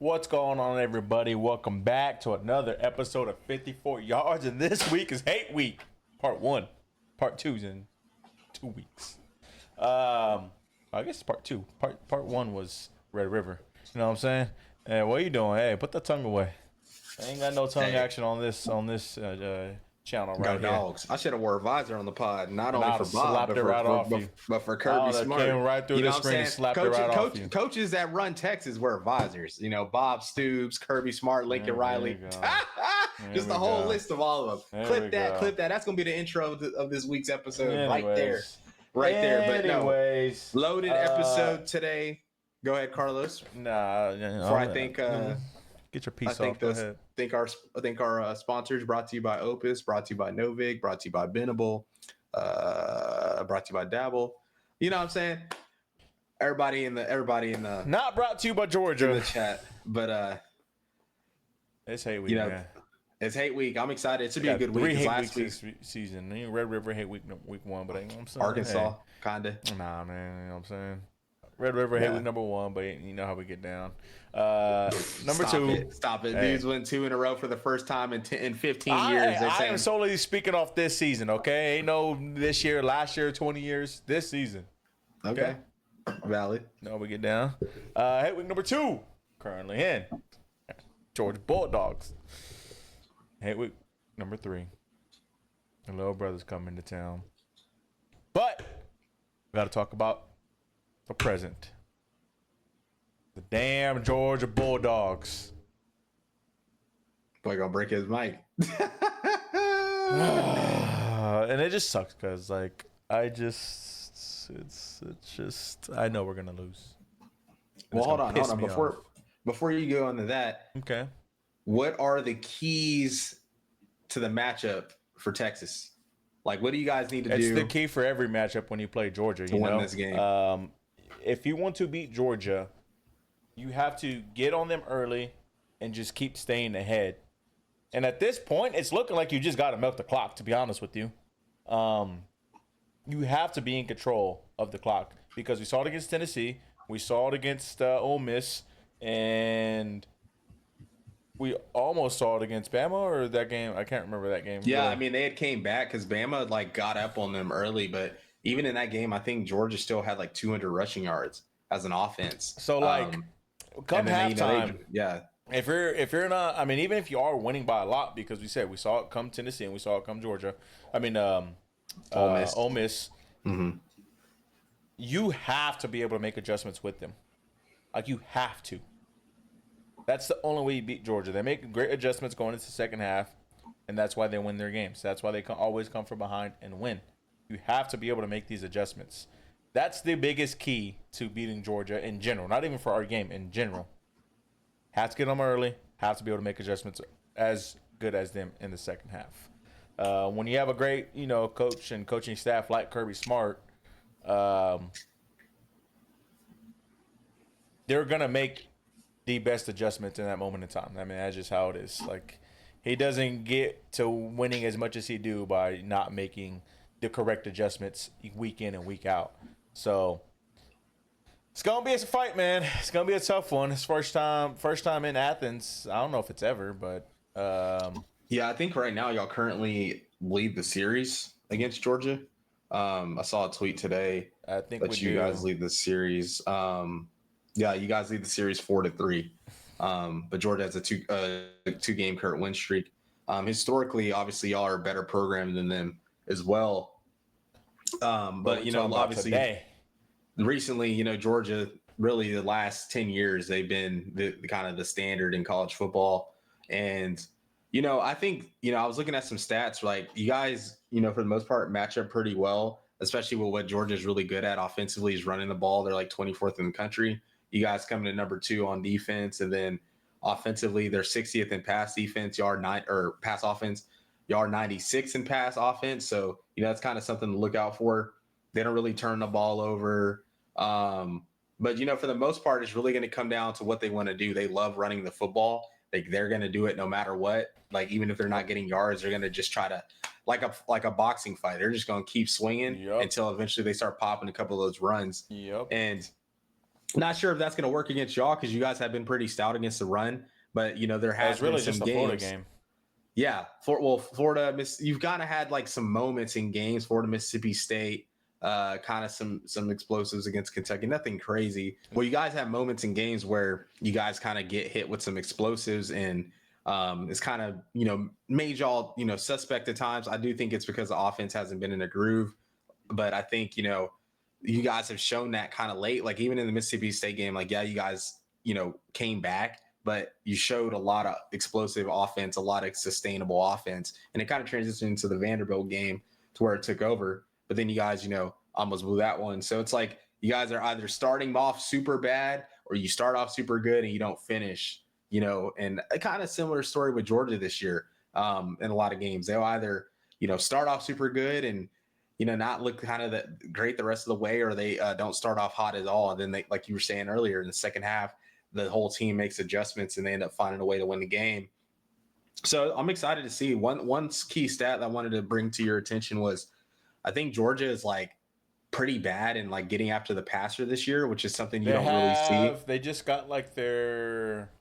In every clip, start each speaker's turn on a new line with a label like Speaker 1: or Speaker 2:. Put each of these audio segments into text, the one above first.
Speaker 1: What's going on, everybody? Welcome back to another episode of 54 Yards, and this week is Hate Week, Part 1. Part 2's in 2 weeks. I guess it's Part 2. Part 1 was Red River. You know what I'm saying? Hey, what are you doing? Hey, put that tongue away. I ain't got no tongue action on this channel right here.
Speaker 2: Dogs. I should have wore a visor on the pod, not only for Bob,
Speaker 1: slapped it right off you.
Speaker 2: but for Kirby Smart.
Speaker 1: Came right through the screen and slapped it right off you.
Speaker 2: Coaches that run Texas wear visors. You know, Bob Stoops, Kirby Smart, Lincoln Riley. Just a whole list of all of them. Clip that. That's going to be the intro of this week's episode right there. But no, loaded episode today. Go ahead, Carlos. Before I think...
Speaker 1: Get your piece off. Go ahead.
Speaker 2: I think our sponsors brought to you by Opus, brought to you by Novig, brought to you by Benable, brought to you by Dabble. You know what I'm saying? Everybody in the
Speaker 1: not brought to you by Georgia
Speaker 2: in the chat, but
Speaker 1: it's Hate Week.
Speaker 2: You know,
Speaker 1: man.
Speaker 2: It's Hate Week. I'm excited. It should be a good week.
Speaker 1: Last week's season. Red River Hate Week 1, but you know what I'm saying?
Speaker 2: Arkansas, kinda.
Speaker 1: Nah, man. You know what I'm saying? Red River Hate Week number 1, but you know how we get down. Number 2.
Speaker 2: Stop it. Hey. Dudes win 2 in a row for the first time in 15 years.
Speaker 1: I am solely speaking off this season, okay? Ain't no this year, last year, 20 years. This season.
Speaker 2: Okay. Valid.
Speaker 1: No, we get down. Hate Week number 2. Currently in. Georgia Bulldogs. Hate Week number 3. The little brother's coming to town. But we got to talk about the present. The damn Georgia Bulldogs.
Speaker 2: Boy, gonna break his mic.
Speaker 1: And it just sucks because, like, I know we're gonna lose.
Speaker 2: Well, hold on. Before you go into that,
Speaker 1: okay.
Speaker 2: What are the keys to the matchup for Texas? Like, what do you guys need to do?
Speaker 1: It's the key for every matchup when you play Georgia.
Speaker 2: To win this game.
Speaker 1: If you want to beat Georgia, you have to get on them early and just keep staying ahead. And at this point, it's looking like you just got to milk the clock, to be honest with you. You have to be in control of the clock because we saw it against Tennessee. We saw it against Ole Miss. And we almost saw it against Bama or that game. I can't remember that game.
Speaker 2: Yeah, I mean, they had came back because Bama, like, got up on them early. But even in that game, I think Georgia still had, like, 200 rushing yards as an offense.
Speaker 1: So, like... Come halftime,
Speaker 2: If
Speaker 1: you're not, I mean, even if you are winning by a lot, because we saw it come Tennessee and we saw it come Georgia. I mean, Ole Miss.
Speaker 2: Mm-hmm.
Speaker 1: You have to be able to make adjustments with them. Like, you have to. That's the only way you beat Georgia. They make great adjustments going into the second half, and that's why they win their games. That's why they always come from behind and win. You have to be able to make these adjustments. That's the biggest key to beating Georgia in general, not even for our game, in general. Have to get them early, have to be able to make adjustments as good as them in the second half. When you have a great, coach and coaching staff like Kirby Smart, they're going to make the best adjustments in that moment in time. I mean, that's just how it is. Like, he doesn't get to winning as much as he do by not making the correct adjustments week in and week out. So it's gonna be a fight, man. It's gonna be a tough one. It's first time in Athens. I don't know if it's ever, but
Speaker 2: yeah, I think right now y'all currently lead the series against Georgia. I saw a tweet today.
Speaker 1: I think
Speaker 2: that you guys lead the series. Yeah, you guys lead the series 4-3. But Georgia has a two game current win streak. Historically, obviously, y'all are a better program than them as well. But obviously
Speaker 1: today.
Speaker 2: Recently, Georgia, really the last 10 years, they've been the kind of the standard in college football. And, I think, I was looking at some stats, like you guys, for the most part, match up pretty well, especially with what Georgia's really good at offensively is running the ball. They're like 24th in the country. You guys coming to number 2 on defense. And then offensively, they're 60th in pass defense, pass offense. Y'all are 96 in pass offense. So, that's kind of something to look out for. They don't really turn the ball over. But, for the most part, it's really going to come down to what they want to do. They love running the football. They're going to do it no matter what. Like, even if they're not getting yards, they're going to just try to, like a boxing fight. They're just going to keep swinging until eventually they start popping a couple of those runs.
Speaker 1: Yep.
Speaker 2: And Not sure if that's going to work against y'all because you guys have been pretty stout against the run. But there
Speaker 1: It was
Speaker 2: has been
Speaker 1: really
Speaker 2: some
Speaker 1: just a Florida
Speaker 2: games.
Speaker 1: game.
Speaker 2: Yeah, Florida. You've kind of had like some moments in games. Florida, Mississippi State, kind of some explosives against Kentucky. Nothing crazy. Well, you guys have moments in games where you guys kind of get hit with some explosives, and it's kind of made y'all suspect at times. I do think it's because the offense hasn't been in a groove, but I think you guys have shown that kind of late. Like even in the Mississippi State game, like you guys came back, but you showed a lot of explosive offense, a lot of sustainable offense, and it kind of transitioned into the Vanderbilt game to where it took over. But then you guys, almost blew that one. So it's like you guys are either starting off super bad or you start off super good and you don't finish. And a kind of similar story with Georgia this year in a lot of games. They'll either start off super good and not look kind of great the rest of the way, or they don't start off hot at all. And then they, like you were saying earlier, in the second half, the whole team makes adjustments and they end up finding a way to win the game. So I'm excited to see. One key stat that I wanted to bring to your attention was I think Georgia is like pretty bad in like getting after the passer this year, which is something you don't really see.
Speaker 1: They just got like their.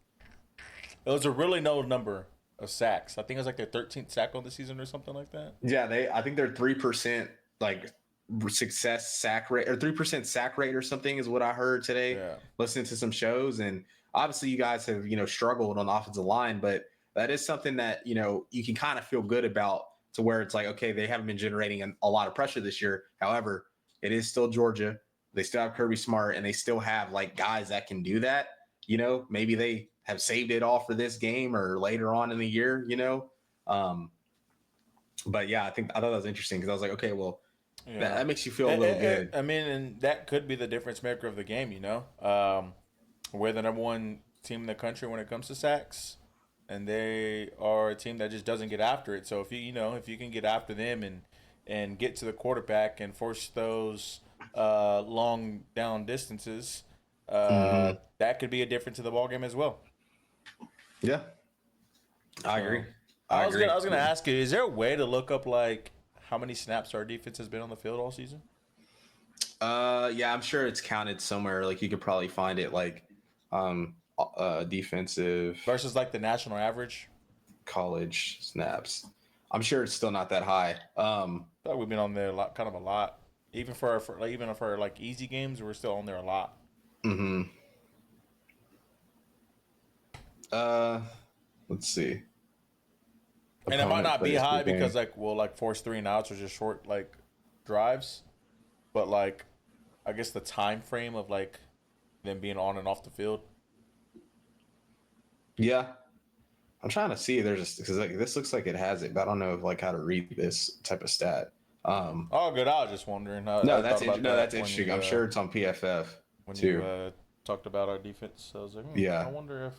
Speaker 1: It was a really low number of sacks. I think it was like their 13th sack on the season or something like that.
Speaker 2: Yeah, I think they're 3% like success sack rate, or 3% sack rate or something is what I heard today.
Speaker 1: Yeah.
Speaker 2: Listening to some shows, and obviously you guys have struggled on the offensive line, but that is something that you can kind of feel good about, to where it's like, okay, they haven't been generating a lot of pressure this year. However, it is still Georgia. They still have Kirby Smart, and they still have like guys that can do that. Maybe they have saved it all for this game or later on in the year. But yeah, I thought that was interesting because I was like, okay, well, that makes you feel a little good.
Speaker 1: I mean, and that could be the difference maker of the game. We're the number one team in the country when it comes to sacks, and they are a team that just doesn't get after it. So if you can get after them and get to the quarterback and force those long down distances, that could be a difference in the ball game as well.
Speaker 2: Yeah, I agree.
Speaker 1: I was gonna ask you: is there a way to look up like how many snaps our defense has been on the field all season?
Speaker 2: Yeah, I'm sure it's counted somewhere. Like you could probably find it, like defensive
Speaker 1: versus like the national average
Speaker 2: college snaps. I'm sure it's still not that high.
Speaker 1: I thought we've been on there a lot. Even for like easy games, we're still on there a lot.
Speaker 2: Mm-hmm. Let's see.
Speaker 1: And it might not be high because like we'll like force 3 and outs or just short like drives, but like I guess the time frame of like them being on and off the field.
Speaker 2: Yeah, I'm trying to see. Because like this looks like it has it, but I don't know like how to read this type of stat.
Speaker 1: Oh, good. I was just wondering.
Speaker 2: That's interesting. I'm sure it's on PFF
Speaker 1: when
Speaker 2: too.
Speaker 1: You talked about our defense. So I was like,
Speaker 2: yeah.
Speaker 1: I wonder if.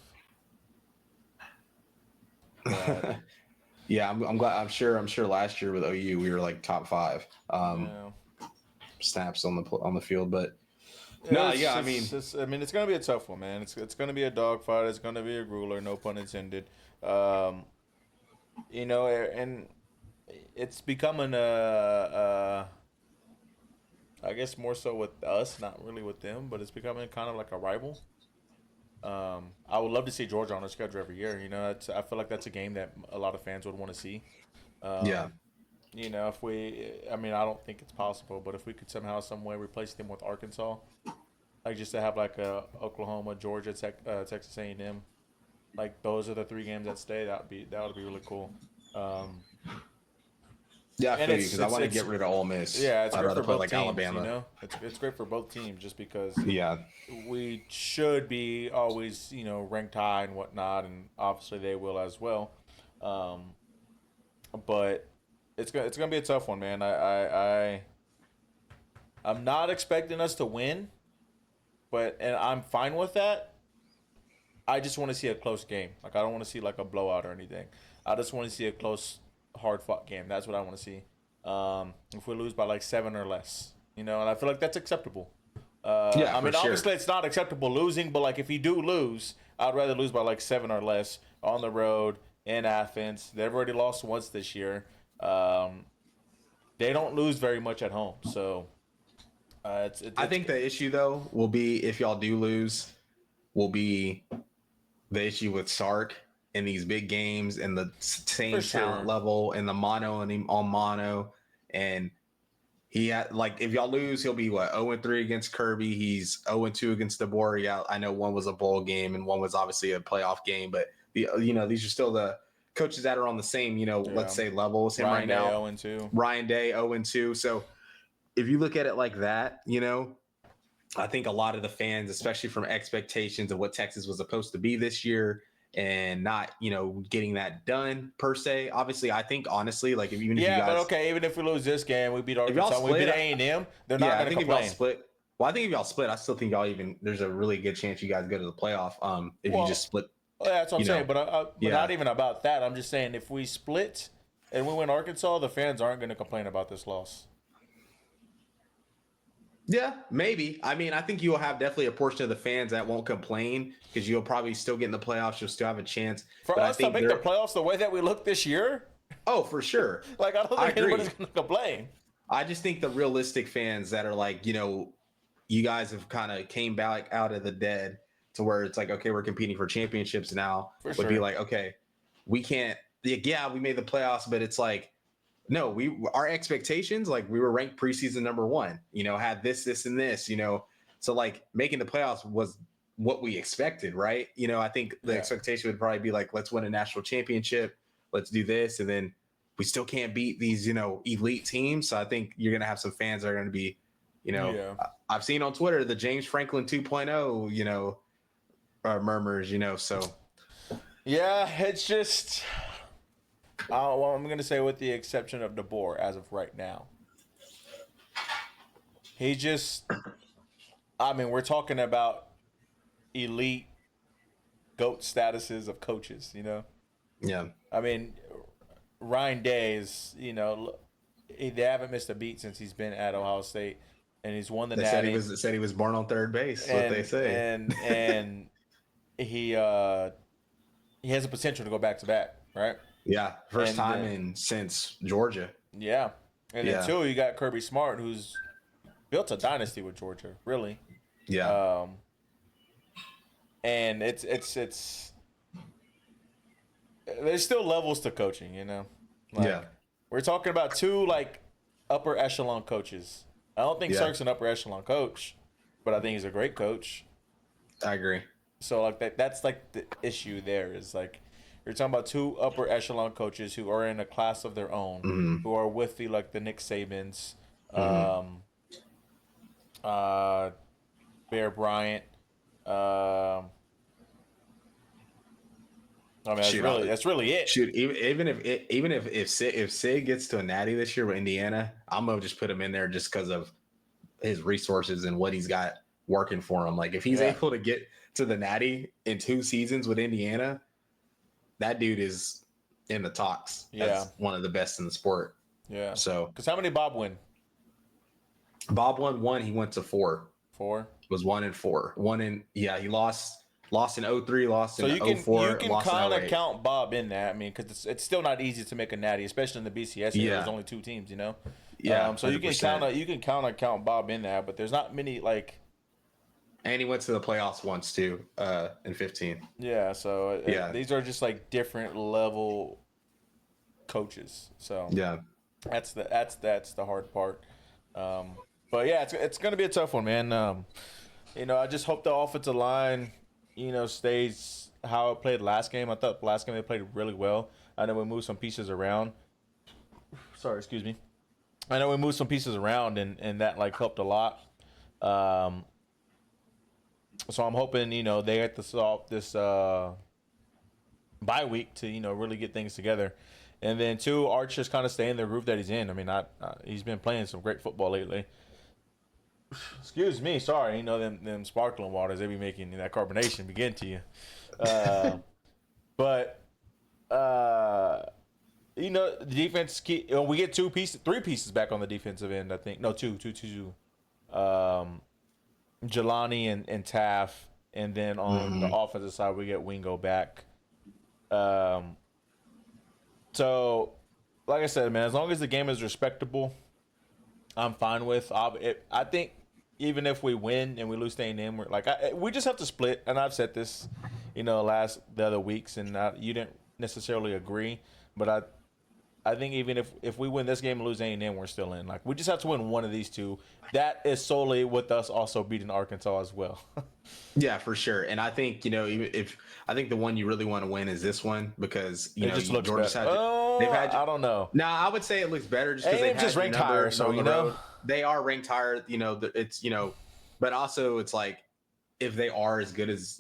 Speaker 2: Yeah, I'm glad. I'm sure last year with OU we were like top 5 snaps on the field, but I mean,
Speaker 1: it's gonna be a tough one, man. It's gonna be a dogfight. It's gonna be a grueler, no pun intended. And it's becoming I guess more so with us, not really with them, but it's becoming kind of like a rival. I would love to see Georgia on our schedule every year. I feel like that's a game that a lot of fans would want to see. If I don't think it's possible, but if we could somehow, some way replace them with Arkansas, like just to have like a Oklahoma, Georgia, Texas A&M, like those are the 3 games that stay. That would be really cool.
Speaker 2: Yeah, I feel you because I want to get rid of Ole Miss.
Speaker 1: Yeah, it's
Speaker 2: I'd
Speaker 1: great
Speaker 2: rather
Speaker 1: for
Speaker 2: put
Speaker 1: both
Speaker 2: like
Speaker 1: teams,
Speaker 2: Alabama.
Speaker 1: It's great for both teams just because we should be always ranked high and whatnot, and obviously they will as well. But it's gonna be a tough one, man. I'm not expecting us to win, and I'm fine with that. I just want to see a close game. Like I don't want to see like a blowout or anything. I just want to see a close, hard-fought game. That's what I want to see. If we lose by like 7 or less, and I feel like that's acceptable. Obviously it's not acceptable losing, but like if you do lose, I'd rather lose by like 7 or less on the road in Athens. They've already lost once this year. They don't lose very much at home, so
Speaker 2: I think the issue though will be if y'all do lose, will be the issue with Sark in these big games and the
Speaker 1: for
Speaker 2: same talent
Speaker 1: sure.
Speaker 2: level and the mono and him on mono. And he had like if y'all lose, he'll be what 0-3 against Kirby. He's 0-2 against DeBoer. Yeah, I know one was a bowl game and one was obviously a playoff game, but these are still the coaches that are on the same let's say level as him
Speaker 1: Ryan
Speaker 2: right
Speaker 1: Day
Speaker 2: now.
Speaker 1: 0-2.
Speaker 2: Ryan Day 0-2. So if you look at it like that, I think a lot of the fans, especially from expectations of what Texas was supposed to be this year and not, getting that done per se. Obviously, I think honestly, like even if you guys,
Speaker 1: but okay, even if we lose this game, we beat Arkansas, we beat A&M, they're not going to complain.
Speaker 2: If y'all split, well, I think if y'all split, I still think there's a really good chance you guys go to the playoff. If you just split.
Speaker 1: That's what I'm saying, but not even about that. I'm just saying if we split and we win Arkansas, the fans aren't going to complain about this loss.
Speaker 2: Yeah, maybe. I mean, I think you'll have definitely a portion of the fans that won't complain because you'll probably still get in the playoffs. You'll still have a chance.
Speaker 1: For us to make the playoffs the way that we look this year?
Speaker 2: Oh, for sure.
Speaker 1: Like, I don't think anybody's going to complain.
Speaker 2: I just think the realistic fans that are like, you guys have kind of came back out of the dead to where it's like, okay, we're competing for championships now. Would be like, okay, we can't. Yeah, we made the playoffs, but it's like, no, our expectations, like we were ranked preseason number 1, had this, and this, so like making the playoffs was what we expected, right? I think the expectation would probably be like, let's win a national championship, let's do this, and then we still can't beat these, elite teams. So I think you're gonna have some fans that are gonna be, I've seen on Twitter the James Franklin 2.0, murmurs, so
Speaker 1: yeah, it's just. Well, I'm going to say with the exception of DeBoer as of right now. He just, we're talking about elite GOAT statuses of coaches,
Speaker 2: Yeah.
Speaker 1: I mean, Ryan Day is, they haven't missed a beat since he's been at Ohio State, and he's won the Natty.
Speaker 2: Said he was born on third base. What they say.
Speaker 1: And he has the potential to go back to back, right?
Speaker 2: Yeah, first time since Georgia.
Speaker 1: Yeah, and then two, you got Kirby Smart, who's built a dynasty with Georgia, really.
Speaker 2: Yeah.
Speaker 1: And it's there's still levels to coaching, We're talking about two upper echelon coaches. I don't think Sark's an upper echelon coach, but I think he's a great coach.
Speaker 2: I agree.
Speaker 1: So that's the issue there is you're talking about two upper echelon coaches who are in a class of their own, who are with the Nick Sabans, Bear Bryant. That's really it.
Speaker 2: Shoot, even if Sig gets to a natty this year with Indiana, I'm gonna just put him in there just because of his resources and what he's got working for him. Like if he's able to get to the natty in 2 seasons with Indiana, that dude is in the talks. As one of the best in the sport.
Speaker 1: Yeah.
Speaker 2: So,
Speaker 1: because how many did Bob win?
Speaker 2: Bob won 1. He went to 4.
Speaker 1: 4
Speaker 2: it was 1 and 4. He lost in 03, lost in 04.
Speaker 1: So you can kind of count Bob in that. Because it's still not easy to make a natty, especially in the BCS. There's only 2 teams,
Speaker 2: Yeah.
Speaker 1: So 100%. you can count Bob in that, but there's not many
Speaker 2: And he went to the playoffs once too, in 15.
Speaker 1: Yeah, so these are just different level coaches. So that's the hard part. But yeah, it's gonna be a tough one, man. I just hope the offensive line, stays how it played last game. I thought last game they played really well. I know we moved some pieces around. Sorry, excuse me. I know we moved some pieces around and that helped a lot. So I'm hoping, they get this bye week to, really get things together. And then 2, Arch just kind of stay in the groove that he's in. He's been playing some great football lately. Excuse me, sorry. Them sparkling waters, they be making that carbonation begin to you. But the defense, we get 3 pieces back on the defensive end, I think. No, two. Jelani and Taff, and then on the offensive side we get Wingo back. So, like I said, man, as long as the game is respectable, I'm fine with. I think even if we win and we lose to A&M, we're like, we just have to split. And I've said this, the other weeks, and you didn't necessarily agree, but I think even if we win this game and lose A&M, we're still in. Like, we just have to win one of these two. That is solely with us also beating Arkansas as well.
Speaker 2: Yeah, for sure. And I think, even if I think the one you really want to win is this one because
Speaker 1: it just looks
Speaker 2: Georgia's
Speaker 1: better.
Speaker 2: they've had
Speaker 1: I don't know.
Speaker 2: No, I would say it looks better just because they've had
Speaker 1: just ranked higher, so
Speaker 2: on the road. They are ranked higher, it's but also it's like if they are as good as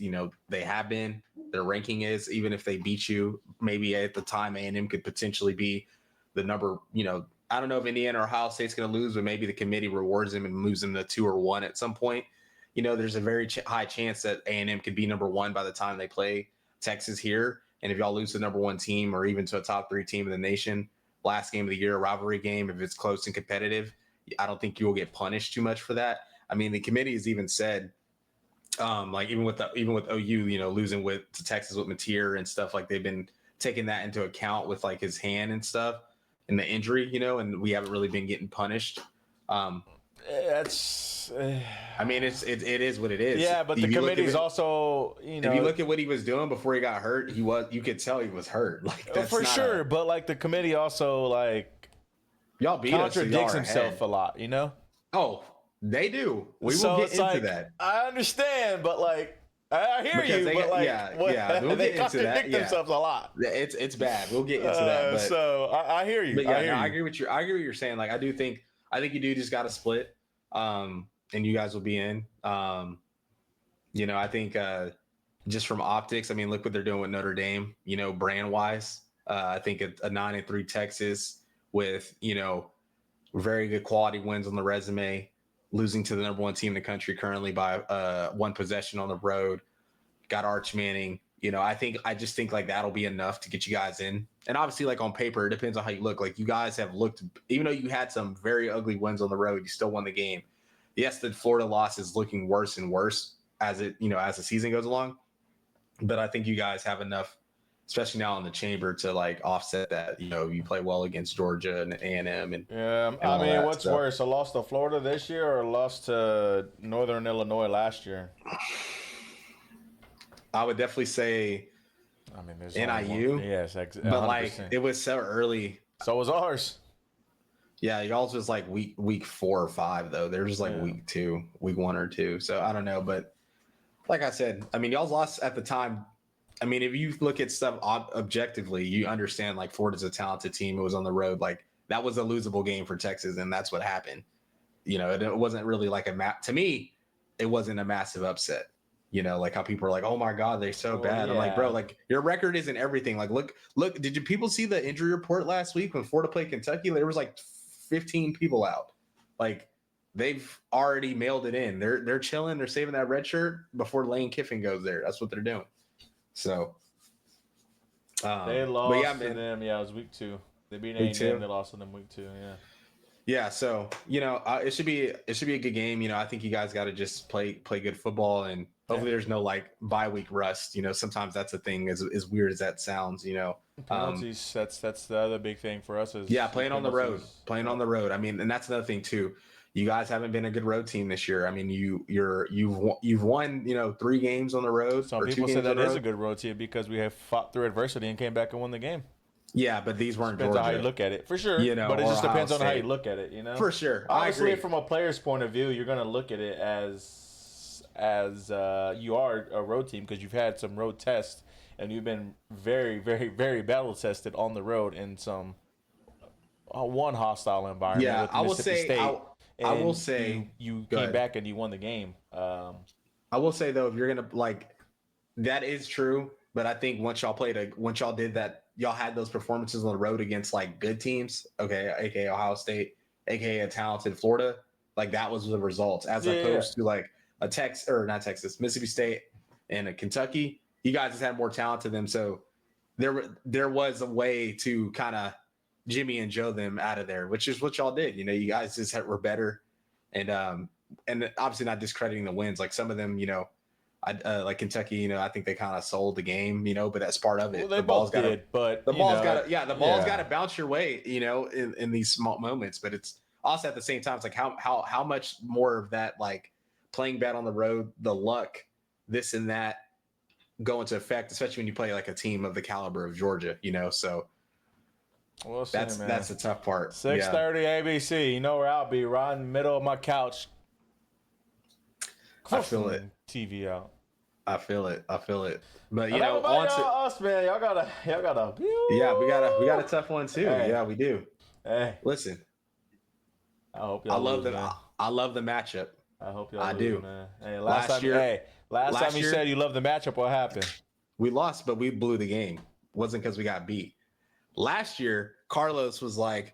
Speaker 2: they have been, their ranking is, even if they beat you, maybe at the time A&M could potentially be the number, I don't know if Indiana or Ohio State's going to lose, but maybe the committee rewards them and moves them to 2 or 1 at some point. There's a very high chance that A&M could be number 1 by the time they play Texas here. And if y'all lose to the number 1 team or even to a top 3 team in the nation, last game of the year, a rivalry game, if it's close and competitive, I don't think you will get punished too much for that. I mean, the committee has even said, like even with OU, losing to Texas with Mateer and stuff, like they've been taking that into account with like his hand and stuff and the injury, and we haven't really been getting punished.
Speaker 1: That's.
Speaker 2: I mean, it is what it is.
Speaker 1: Yeah, but the committee's also,
Speaker 2: If you look at what he was doing before he got hurt, you could tell he was hurt. Like that's
Speaker 1: for sure. But like the committee also
Speaker 2: y'all beat
Speaker 1: contradicts
Speaker 2: us, so
Speaker 1: himself a lot,
Speaker 2: Oh, they do. We will get into that.
Speaker 1: I understand, but I hear you.
Speaker 2: We'll
Speaker 1: they
Speaker 2: get into that.
Speaker 1: contradict themselves a lot.
Speaker 2: It's bad. We'll get into that. But,
Speaker 1: so I hear you.
Speaker 2: But yeah, I agree with you. I agree with what you're saying. Like I think you do just got to split, and you guys will be in. I think just from optics, I mean, look what they're doing with Notre Dame. Brand wise, I think a 9-3 Texas with very good quality wins on the resume, losing to the number 1 team in the country currently by 1 possession on the road. Got Arch Manning. I just think like that'll be enough to get you guys in. And obviously, like on paper, it depends on how you look. Like you guys have looked, even though you had some very ugly wins on the road, you still won the game. Yes, the Florida loss is looking worse and worse as as the season goes along. But I think you guys have enough, especially now in the chamber, to like offset that. You play well against Georgia and A&M, and
Speaker 1: I mean, what's worse, a loss to Florida this year or a loss to Northern Illinois last year?
Speaker 2: I would definitely say,
Speaker 1: I mean, there's
Speaker 2: NIU.
Speaker 1: Yes, 100%.
Speaker 2: But like it was so early.
Speaker 1: So was ours.
Speaker 2: Yeah, y'all's was like week 4 or 5 though. They're just like week 2, week 1 or 2. So I don't know, but like I said, I mean, y'all's lost at the time. I mean, if you look at stuff objectively, you understand like Florida's a talented team. It was on the road. Like that was a losable game for Texas, and that's what happened. It wasn't really like to me, it wasn't a massive upset. Like how people are like, oh my God, they're so bad.
Speaker 1: Yeah.
Speaker 2: I'm like, bro, like your record isn't everything. Like, look, did you people see the injury report last week when Florida played Kentucky? There was like 15 people out. Like they've already mailed it in. They're chilling. They're saving that red shirt before Lane Kiffin goes there. That's what they're doing. So
Speaker 1: they lost to them. Yeah, it was week 2. They beat A&M. They lost to them week 2. Yeah.
Speaker 2: Yeah, so it should be a good game. I think you guys got to just play good football, and hopefully there's no like bye week rust. Sometimes that's a thing. As weird as that sounds,
Speaker 1: penalties. That's the other big thing for us. Is
Speaker 2: playing on the road. Playing on the road. I mean, and that's another thing too. You guys haven't been a good road team this year. I mean, you've won 3 games on the road.
Speaker 1: Some people say that is a good road team because we have fought through adversity and came back and won the game.
Speaker 2: Yeah, but these weren't
Speaker 1: depends
Speaker 2: Georgia.
Speaker 1: on how you look at it, for sure. But it just depends on how you look at it.
Speaker 2: For sure.
Speaker 1: Obviously, from a player's point of view, you're going to look at it as you are a road team because you've had some road tests and you've been very, very, very battle tested on the road in some one hostile environment.
Speaker 2: Yeah,
Speaker 1: with
Speaker 2: I will
Speaker 1: Mississippi
Speaker 2: say.
Speaker 1: State,
Speaker 2: I will say
Speaker 1: you came back and you won the game.
Speaker 2: I will say though, if you're gonna that is true. But I think once y'all did that, y'all had those performances on the road against like good teams, aka Ohio State, aka a talented Florida, like that was the results as opposed to like a Mississippi State and a Kentucky. You guys just had more talent to them, so there was a way to kind of Jimmy and Joe them out of there, which is what y'all did. You guys just were better, and obviously not discrediting the wins. Like some of them, like Kentucky, I think they kind of sold the game, but that's part of it.
Speaker 1: Well, they both did, but
Speaker 2: the ball's got to bounce your way, in these small moments. But it's also at the same time, it's like how much more of that like playing bad on the road, the luck, this and that go into effect, especially when you play like a team of the caliber of Georgia, So
Speaker 1: We'll see, man.
Speaker 2: that's the tough part.
Speaker 1: 6:30 ABC. You know where I'll be, right in the middle of my couch.
Speaker 2: I feel it.
Speaker 1: TV out.
Speaker 2: I feel it. But
Speaker 1: And everybody, us, man, y'all gotta.
Speaker 2: Yeah, we got a tough one too. Hey. Yeah, we do.
Speaker 1: Hey,
Speaker 2: listen.
Speaker 1: I hope y'all lose, man.
Speaker 2: I love the matchup.
Speaker 1: I hope y'all lose, man. Hey,
Speaker 2: last time
Speaker 1: you said you loved the matchup. What happened?
Speaker 2: We lost, but we blew the game. It wasn't because we got beat. Last year, Carlos was like,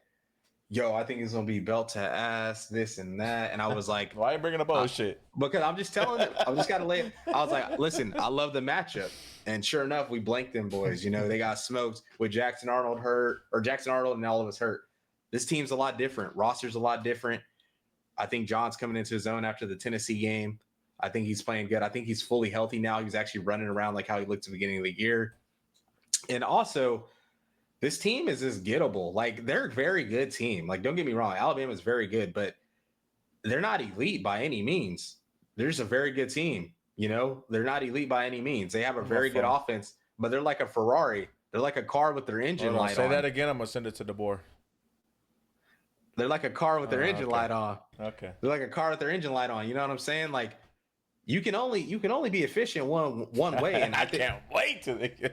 Speaker 2: yo, I think it's going to be belt to ass, this and that. And I was like,
Speaker 1: why are you bringing up bullshit?
Speaker 2: Because I'm just telling it. I just got to lay it. I was like, listen, I love the matchup. And sure enough, we blanked them boys. They got smoked with Jackson Arnold and all of us hurt. This team's a lot different. Roster's a lot different. I think John's coming into his own after the Tennessee game. I think he's playing good. I think he's fully healthy now. He's actually running around like how he looked at the beginning of the year. And also, this team is just gettable. Like, they're a very good team. Like, don't get me wrong. Alabama's very good, but they're not elite by any means. They're just a very good team. They're not elite by any means. They have a very good offense, but they're like a Ferrari. They're like a car with their engine light on.
Speaker 1: Say that again. I'm going to send it to DeBoer.
Speaker 2: They're like a car with their engine light on.
Speaker 1: Okay.
Speaker 2: They're like a car with their engine light on. You know what I'm saying? Like, you can only be efficient one way. And
Speaker 1: I can't wait to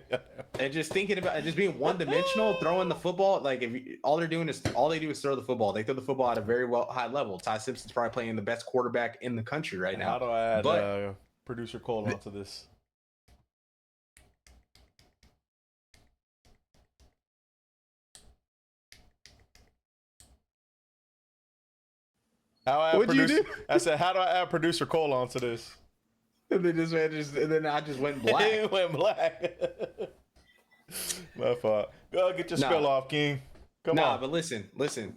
Speaker 2: and just thinking about just being one dimensional, throwing the football. Like, all they do is throw the football. They throw the football at a very high level. Ty Simpson's probably playing the best quarterback in the country right now.
Speaker 1: How do I add producer Cole onto this?
Speaker 2: What'd you do?
Speaker 1: I said, how do I add producer Cole onto this?
Speaker 2: And then I just went black.
Speaker 1: It went black. My fault. Go get your spill off, King. Come on.
Speaker 2: But listen.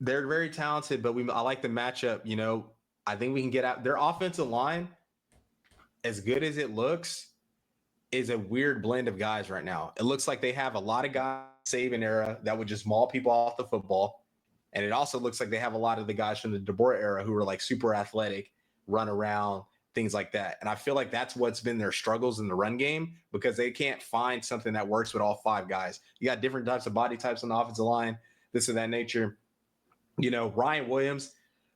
Speaker 2: They're very talented, but I like the matchup. I think we can get out. Their offensive line, as good as it looks, is a weird blend of guys right now. It looks like they have a lot of guys Saban era that would just maul people off the football. And it also looks like they have a lot of the guys from the DeBoer era who are like super athletic, run around, things like that. And I feel like that's what's been their struggles in the run game because they can't find something that works with all five guys. You got different types of body types on the offensive line, this and that nature. Ryan Williams,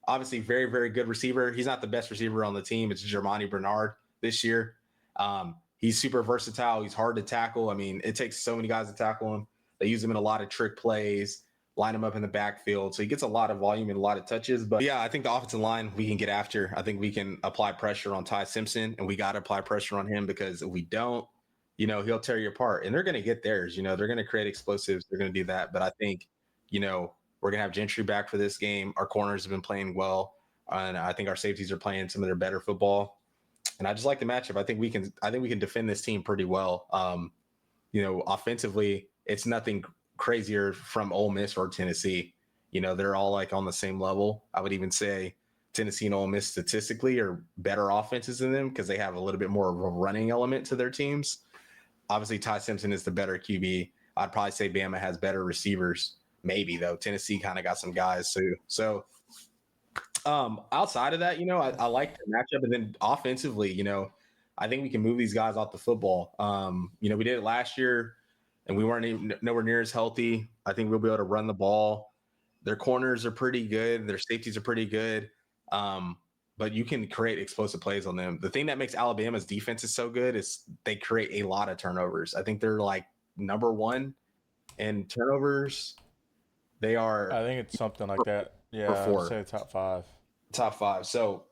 Speaker 2: obviously very, very good receiver. He's not the best receiver on the team. It's Jermani Bernard this year. He's super versatile. He's hard to tackle. I mean, it takes so many guys to tackle him. They use him in a lot of trick plays, line him up in the backfield. So he gets a lot of volume and a lot of touches. But yeah, I think the offensive line we can get after. I think we can apply pressure on Ty Simpson, and we got to apply pressure on him because if we don't, he'll tear you apart. And they're going to get theirs. They're going to create explosives. They're going to do that. But I think, we're going to have Gentry back for this game. Our corners have been playing well. And I think our safeties are playing some of their better football. And I just like the matchup. I think we can defend this team pretty well. Offensively, it's nothing crazier from Ole Miss or Tennessee. They're all like on the same level. I would even say Tennessee and Ole Miss statistically are better offenses than them because they have a little bit more of a running element to their teams. Obviously, Ty Simpson is the better QB. I'd probably say Bama has better receivers. Maybe, though. Tennessee kind of got some guys, too. So, outside of that, I like the matchup. And then offensively, I think we can move these guys off the football. We did it last year, and we weren't even nowhere near as healthy. I think we'll be able to run the ball. Their corners are pretty good. Their safeties are pretty good. But you can create explosive plays on them. The thing that makes Alabama's defenses so good is they create a lot of turnovers. I think they're like number one in turnovers. They are.
Speaker 1: I think it's something like that. Yeah, I would say top five.
Speaker 2: Top five. So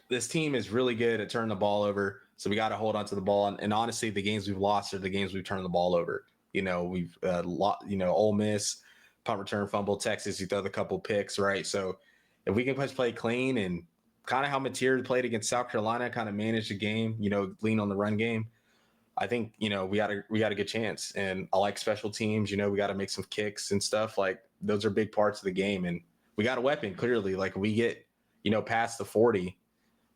Speaker 2: this team is really good at turning the ball over. So we got to hold on to the ball. And honestly, the games we've lost are the games we've turned the ball over. We've Ole Miss, punt return, fumble, Texas, you throw the couple picks, right? So if we can play clean and kind of how Mateer played against South Carolina, kind of manage the game, lean on the run game, I think, we got a good chance. And I like special teams. We got to make some kicks and stuff. Like, those are big parts of the game. And we got a weapon, clearly. Like, we get, past the 40,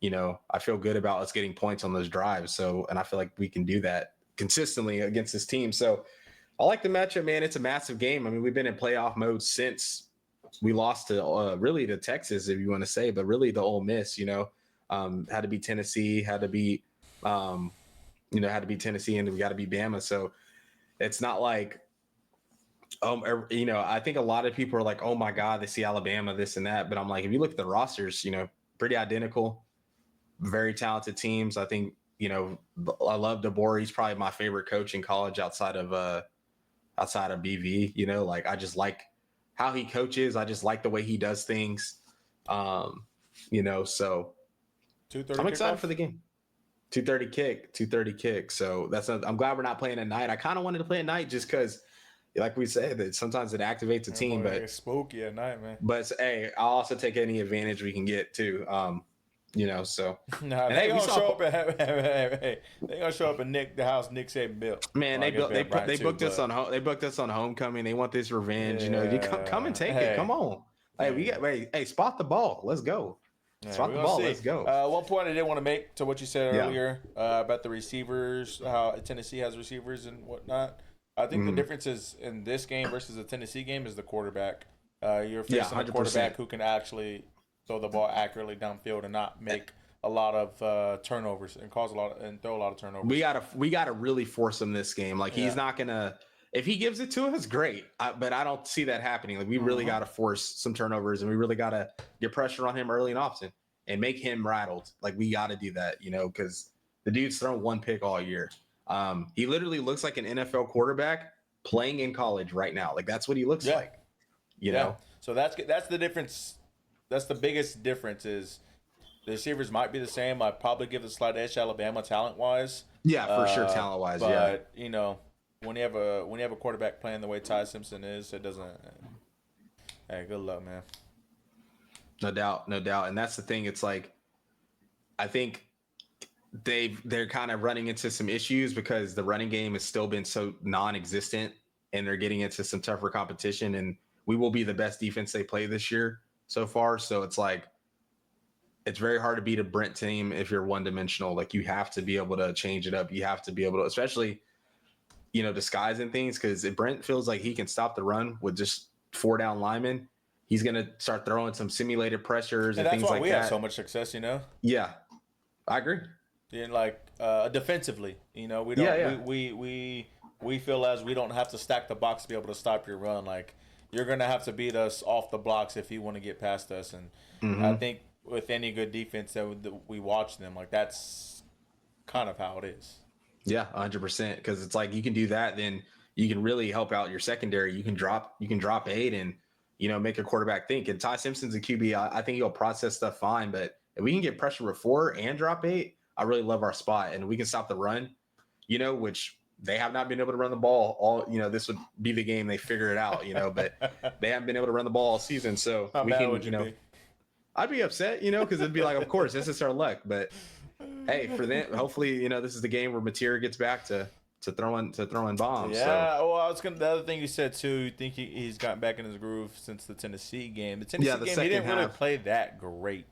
Speaker 2: I feel good about us getting points on those drives. So, and I feel like we can do that consistently against this team. So I like the matchup, man. It's a massive game. I mean, we've been in playoff mode since we lost to really to Texas, if you want to say, but really the Ole Miss, had to beat Tennessee, had to beat, Tennessee, and we got to beat Bama. So it's not like, I think a lot of people are like, oh my God, they see Alabama, this and that. But I'm like, if you look at the rosters, pretty identical, very talented teams. I think, I love DeBoer. He's probably my favorite coach in college outside of BV. Like I just like how he coaches. I just like the way he does things. So
Speaker 1: 2:30
Speaker 2: I'm excited
Speaker 1: kickoff?
Speaker 2: for the game. 2:30 kick. So I'm glad we're not playing at night. I kind of wanted to play at night just because, like we said, that sometimes it activates a team, but
Speaker 1: it's spooky at night, man.
Speaker 2: But hey, I'll also take any advantage we can get too. So
Speaker 1: nah, they gonna show up they gonna show up and nick the house Nick Saban built.
Speaker 2: Man, they booked us on homecoming. They want this revenge. You come and take it. Come on. Hey, spot the ball. Let's go. Spot the ball. Let's go.
Speaker 1: One point I did want to make to what you said earlier about the receivers, how Tennessee has receivers and whatnot. I think the difference is in this game versus the Tennessee game is the quarterback. You're facing a quarterback who can actually throw the ball accurately downfield and not make a lot of turnovers and throw a lot of turnovers.
Speaker 2: We gotta really force him this game. Like he's not gonna. If he gives it to us, great. But I don't see that happening. Like we really gotta force some turnovers, and we really gotta get pressure on him early and often, and make him rattled. Like we gotta do that, because the dude's thrown one pick all year. He literally looks like an NFL quarterback playing in college right now. Like that's what he looks like, you know?
Speaker 1: So that's the difference. That's the biggest difference is the receivers might be the same. I'd probably give the slight edge to Alabama talent wise.
Speaker 2: Yeah, for sure. Talent wise.
Speaker 1: But when you have a quarterback playing the way Ty Simpson is, it doesn't, hey, good luck, man.
Speaker 2: No doubt. And that's the thing. It's like, I think they're kind of running into some issues because the running game has still been so non-existent, and they're getting into some tougher competition, and we will be the best defense they play this year so far. So it's like, it's very hard to beat a Brent team if you're one dimensional. Like you have to be able to change it up. You have to be able to, especially, disguising things. Cause if Brent feels like he can stop the run with just 4 down linemen, he's going to start throwing some simulated pressures and things like that. That's why
Speaker 1: we have so much success,
Speaker 2: Yeah, I agree.
Speaker 1: And defensively, we don't. We feel as we don't have to stack the box to be able to stop your run. Like you're gonna have to beat us off the blocks if you want to get past us. And I think with any good defense that we watch them, like that's kind of how it is.
Speaker 2: Yeah, 100%. Because it's like you can do that, then you can really help out your secondary. You can drop 8 and make a quarterback think. And Ty Simpson's a QB. I think he'll process stuff fine, but if we can get pressure with 4 and drop 8. I really love our spot, and we can stop the run, which they have not been able to run the ball all, this would be the game they figure it out, but they haven't been able to run the ball all season. So
Speaker 1: how bad would you be?
Speaker 2: I'd be upset, because it'd be like, of course, this is our luck. But hey, for them, hopefully, this is the game where Mateer gets back to throwing bombs.
Speaker 1: Yeah. So. Well, the other thing you said too. You think he's gotten back in his groove since the Tennessee game. The Tennessee game, he didn't really play that great.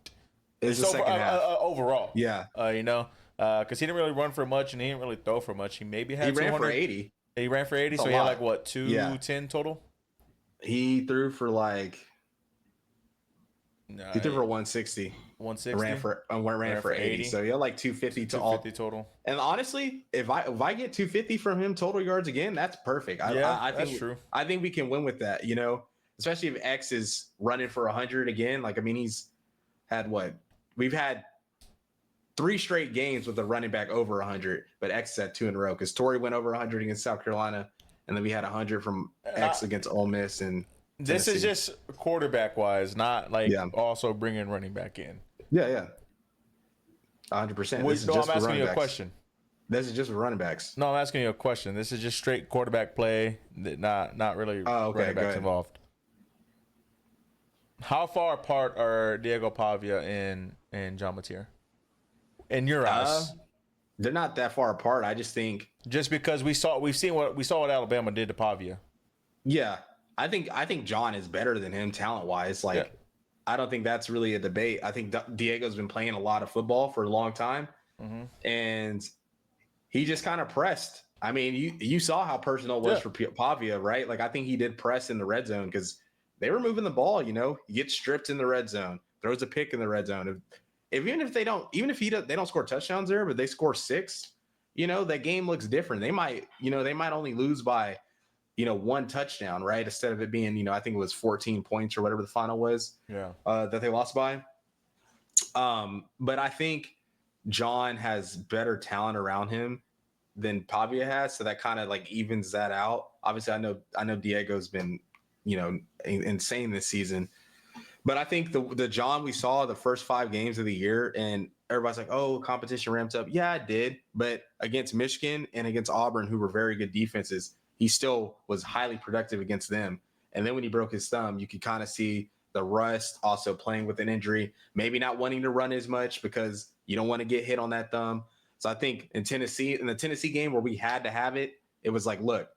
Speaker 2: It's the second half
Speaker 1: overall.
Speaker 2: Yeah.
Speaker 1: Because he didn't really run for much and he didn't really throw for much. He maybe had.
Speaker 2: He ran for 80.
Speaker 1: He ran for 80, so he had 210 total.
Speaker 2: He threw for
Speaker 1: No,
Speaker 2: he threw for 160.
Speaker 1: 160.
Speaker 2: Ran for 80. So he had 250
Speaker 1: total.
Speaker 2: And honestly, if I get 250 from him total yards again, that's perfect. I think that's true. I think we can win with that. Especially if X is running for 100 again. He's had we've had 3 straight games with a running back over 100, but X had 2 in a row because Torrey went over 100 against South Carolina, and then we had 100 from X against Ole Miss and
Speaker 1: This is just quarterback wise, not also bringing running back in.
Speaker 2: Yeah. 100%.
Speaker 1: I'm asking you a question.
Speaker 2: This is just for running backs.
Speaker 1: No, I'm asking you a question. This is just straight quarterback play, not really running backs involved. How far apart are Diego Pavia and John Mateer? In your eyes?
Speaker 2: They're not that far apart. I just think
Speaker 1: just because we saw what Alabama did to Pavia.
Speaker 2: Yeah. I think John is better than him talent wise. I don't think that's really a debate. I think Diego's been playing a lot of football for a long time, and he just kind of pressed. I mean, you saw how personal it was for Pavia, right? I think he did press in the red zone because they were moving the ball. You know, he gets stripped in the red zone, throws a pick in the red zone. Even if they don't score touchdowns there, but they score 6, you know, that game looks different. They might only lose by, you know, 1 touchdown, right? Instead of it being, you know, I think it was 14 points or whatever the final was, that they lost by. But I think John has better talent around him than Pavia has, so that kind of like evens that out. Obviously, I know Diego's been, you know, insane this season, but I think the John we saw the first 5 games of the year, and everybody's like, oh, competition ramped up. Yeah, it did, but against Michigan and against Auburn, who were very good defenses, he still was highly productive against them. And then when he broke his thumb, you could kind of see the rust, also playing with an injury, maybe not wanting to run as much because you don't want to get hit on that thumb. So I think in the Tennessee game where we had to have it, it was like, look,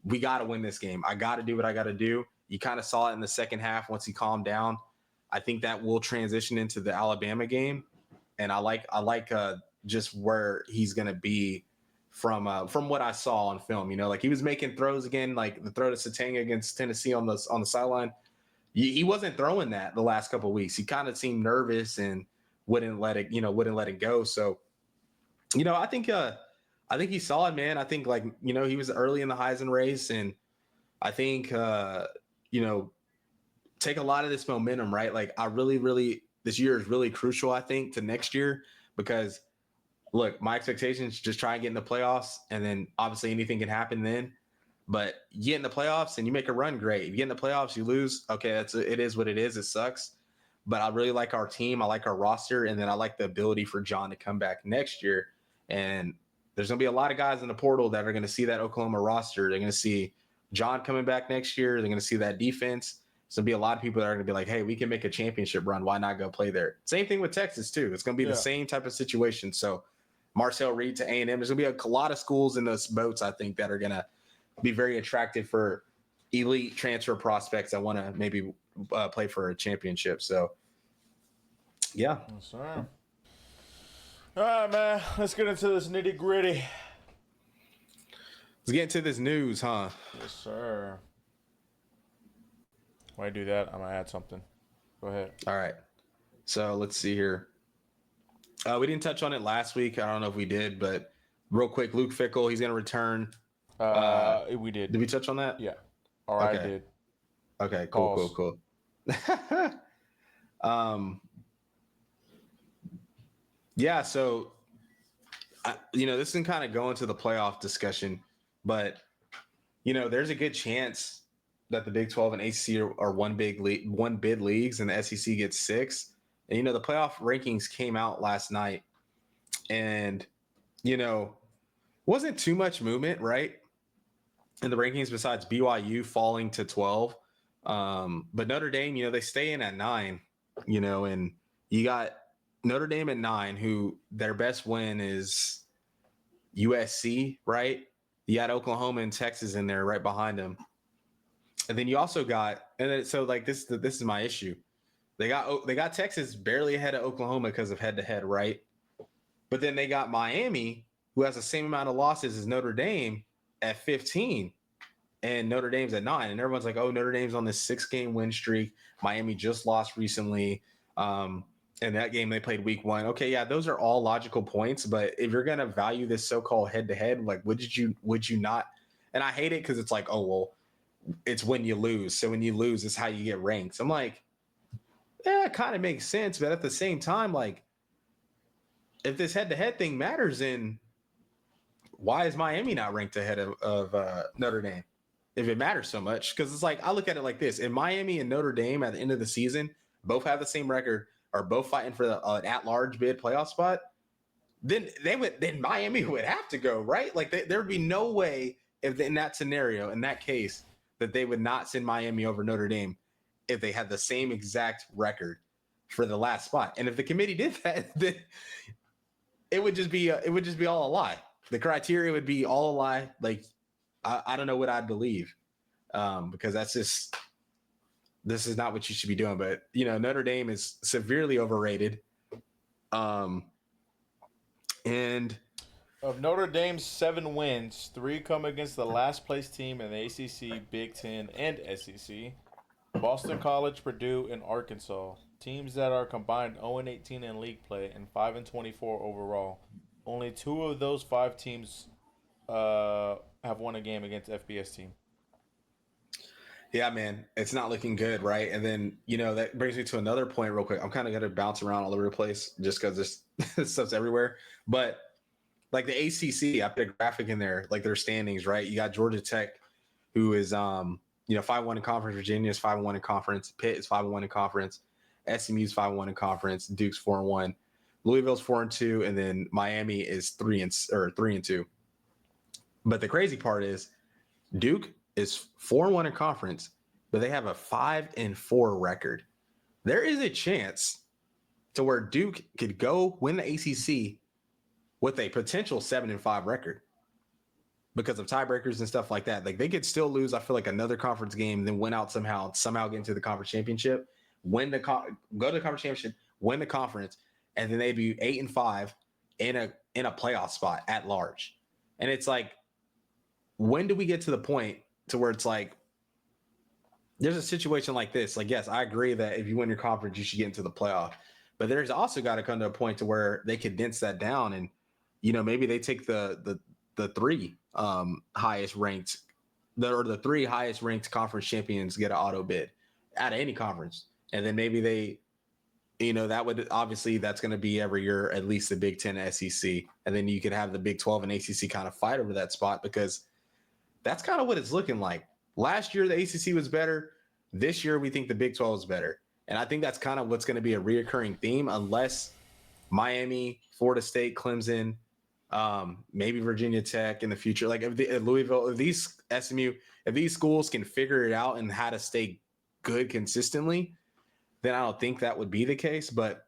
Speaker 2: we got to win this game. I got to do what I got to do. You kind of saw it in the second half once he calmed down. I think that will transition into the Alabama game. And I like just where he's going to be from what I saw on film. You know, like he was making throws again, like the throw to Satanga against Tennessee on the sideline. He wasn't throwing that the last couple of weeks. He kind of seemed nervous and wouldn't let it go. So, you know, I think he's solid, man. I think, like, you know, he was early in the Heisman race, and I think you know, take a lot of this momentum, right? Like, I really this year is really crucial, I think, to next year, because look, my expectations just try and get in the playoffs, and then obviously anything can happen then. But you get in the playoffs and you make a run, great. If you get in the playoffs, you lose. Okay, it is what it is. It sucks. But I really like our team. I like our roster. And then I like the ability for John to come back next year. And there's going to be a lot of guys in the portal that are going to see that Oklahoma roster. They're going to see John coming back next year. They're going to see that defense. So there'll be a lot of people that are going to be like, hey, we can make a championship run. Why not go play there? Same thing with Texas, too. It's going to be the same type of situation. So Marcel Reed to A&M. There's going to be a lot of schools in those boats, I think, that are going to be very attractive for elite transfer prospects that want to maybe play for a championship. So, yeah.
Speaker 1: Yes, sir. All right, man. Let's get into this nitty gritty.
Speaker 2: Let's get into this news, huh?
Speaker 1: Yes, sir. While I do that, I'm going to add something. Go ahead.
Speaker 2: All right. So let's see here. We didn't touch on it last week. I don't know if we did, but real quick, Luke Fickell, he's going to return.
Speaker 1: We did.
Speaker 2: Did we touch on that?
Speaker 1: Yeah. All right,
Speaker 2: okay.
Speaker 1: I did.
Speaker 2: Okay, cool. Yeah, so, you know, this can kind of go into the playoff discussion, but, you know, there's a good chance that the Big 12 and ACC are one bid leagues, and the SEC gets 6. And, you know, the playoff rankings came out last night, and, you know, wasn't too much movement, right, in the rankings besides BYU falling to 12. But Notre Dame, you know, they stay in at 9, you know, and you got Notre Dame at 9, who their best win is USC, right? You got Oklahoma and Texas in there right behind them. And then you also got, and then, so like this is my issue. They got Texas barely ahead of Oklahoma because of head-to-head, right? But then they got Miami, who has the same amount of losses as Notre Dame, at 15, and Notre Dame's at 9. And everyone's like, oh, Notre Dame's on this 6-game win streak. Miami just lost recently. And that game they played week 1. Okay, yeah, those are all logical points. But if you're gonna value this so-called head-to-head, like, would you not? And I hate it because it's like, oh, well, it's when you lose. So when you lose is how you get ranked. So I'm like, yeah, it kind of makes sense. But at the same time, like, if this head-to-head thing matters, then why is Miami not ranked ahead of Notre Dame if it matters so much? Because it's like, I look at it like this. If Miami and Notre Dame at the end of the season both have the same record, are both fighting for the at-large bid playoff spot, then Miami would have to go, right? Like, there would be no way in that scenario, in that case, that they would not send Miami over Notre Dame if they had the same exact record for the last spot. And if the committee did that, then it would just be all a lie. The criteria would be all a lie. Like, I don't know what I'd believe, because this is not what you should be doing. But, you know, Notre Dame is severely overrated. And
Speaker 1: of Notre Dame's 7 wins, 3 come against the last place team in the ACC, Big Ten, and SEC. Boston College, Purdue, and Arkansas. Teams that are combined 0-18 in league play and 5-24 overall. Only two of those five teams have won a game against FBS team.
Speaker 2: Yeah, man, it's not looking good, right? And then, that brings me to another point real quick. I'm kind of going to bounce around all over the place just because this stuff's everywhere. But like the ACC, I put a graphic in there, like their standings, right? You got Georgia Tech, who is, 5-1 in conference. Virginia is 5-1 in conference. Pitt is 5-1 in conference. SMU's 5-1 in conference. Duke's 4-1. Louisville's 4-2, and then Miami is 3-2. But the crazy part is Duke is 4-1 in conference, but they have a 5-4 record. There is a chance to where Duke could go win the ACC with a potential 7-5 record because of tiebreakers and stuff like that. Like they could still lose, I feel like, another conference game, then win out somehow get into the conference championship, go to the conference championship, win the conference, and then they'd be 8-5 in a playoff spot at large. And it's like, when do we get to the point to where it's like, there's a situation like this? Like, yes, I agree that if you win your conference, you should get into the playoff. But there's also got to come to a point to where they condense that down, and maybe they take the three highest ranked, the three highest ranked conference champions get an auto bid out of any conference, and then maybe they, that would obviously that's going to be every year at least the Big Ten, SEC, and then you could have the Big 12 and ACC kind of fight over that spot because that's kind of what it's looking like. Last year the ACC was better. This year we think the Big 12 is better. And I think that's kind of what's going to be a reoccurring theme unless Miami, Florida State, Clemson, maybe Virginia Tech in the future. Like if Louisville, if these SMU, if these schools can figure it out and how to stay good consistently, then I don't think that would be the case. But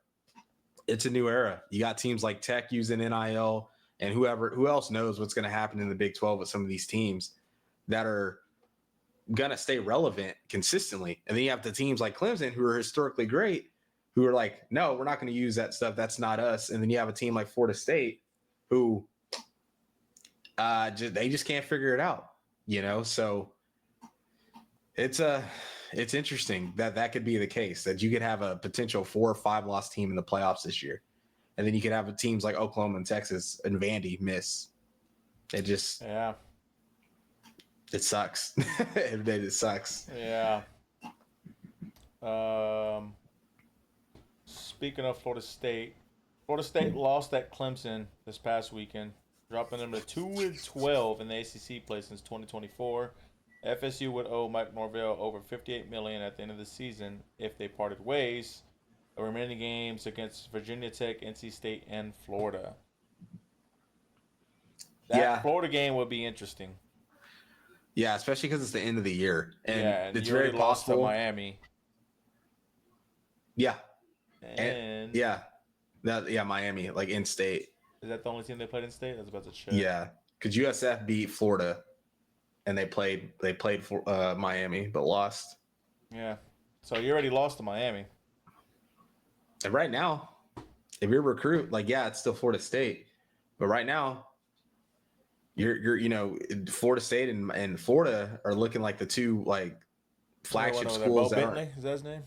Speaker 2: it's a new era. You got teams like Tech using NIL and who else knows what's going to happen in the Big 12 with some of these teams that are going to stay relevant consistently. And then you have the teams like Clemson who are historically great, who are like, no, we're not going to use that stuff. That's not us. And then you have a team like Florida State who they just can't figure it out, So it's interesting that could be the case, that you could have a potential 4 or 5 loss team in the playoffs this year. And then you could have teams like Oklahoma and Texas and Vandy miss. It just,
Speaker 1: Yeah.
Speaker 2: It sucks. It sucks.
Speaker 1: Yeah. Speaking of Florida State lost at Clemson this past weekend, dropping them to 2-12 in the ACC play since 2024. FSU would owe Mike Norvell over $58 million at the end of the season if they parted ways. The remaining games against Virginia Tech, NC State, and Florida. That Florida game would be interesting.
Speaker 2: Yeah, especially because it's the end of the year, and it's
Speaker 1: you
Speaker 2: very
Speaker 1: lost to
Speaker 2: possible.
Speaker 1: Miami.
Speaker 2: Yeah,
Speaker 1: and
Speaker 2: Miami, like in state.
Speaker 1: Is that the only team they played in state? I was about to check.
Speaker 2: Yeah, because USF beat Florida, and they played for Miami, but lost.
Speaker 1: Yeah, so you already lost to Miami.
Speaker 2: And right now, if you're a recruit, it's still Florida State, but right now, you're Florida State and Florida are looking like the two flagship schools.
Speaker 1: Bo Bentley, is that his name?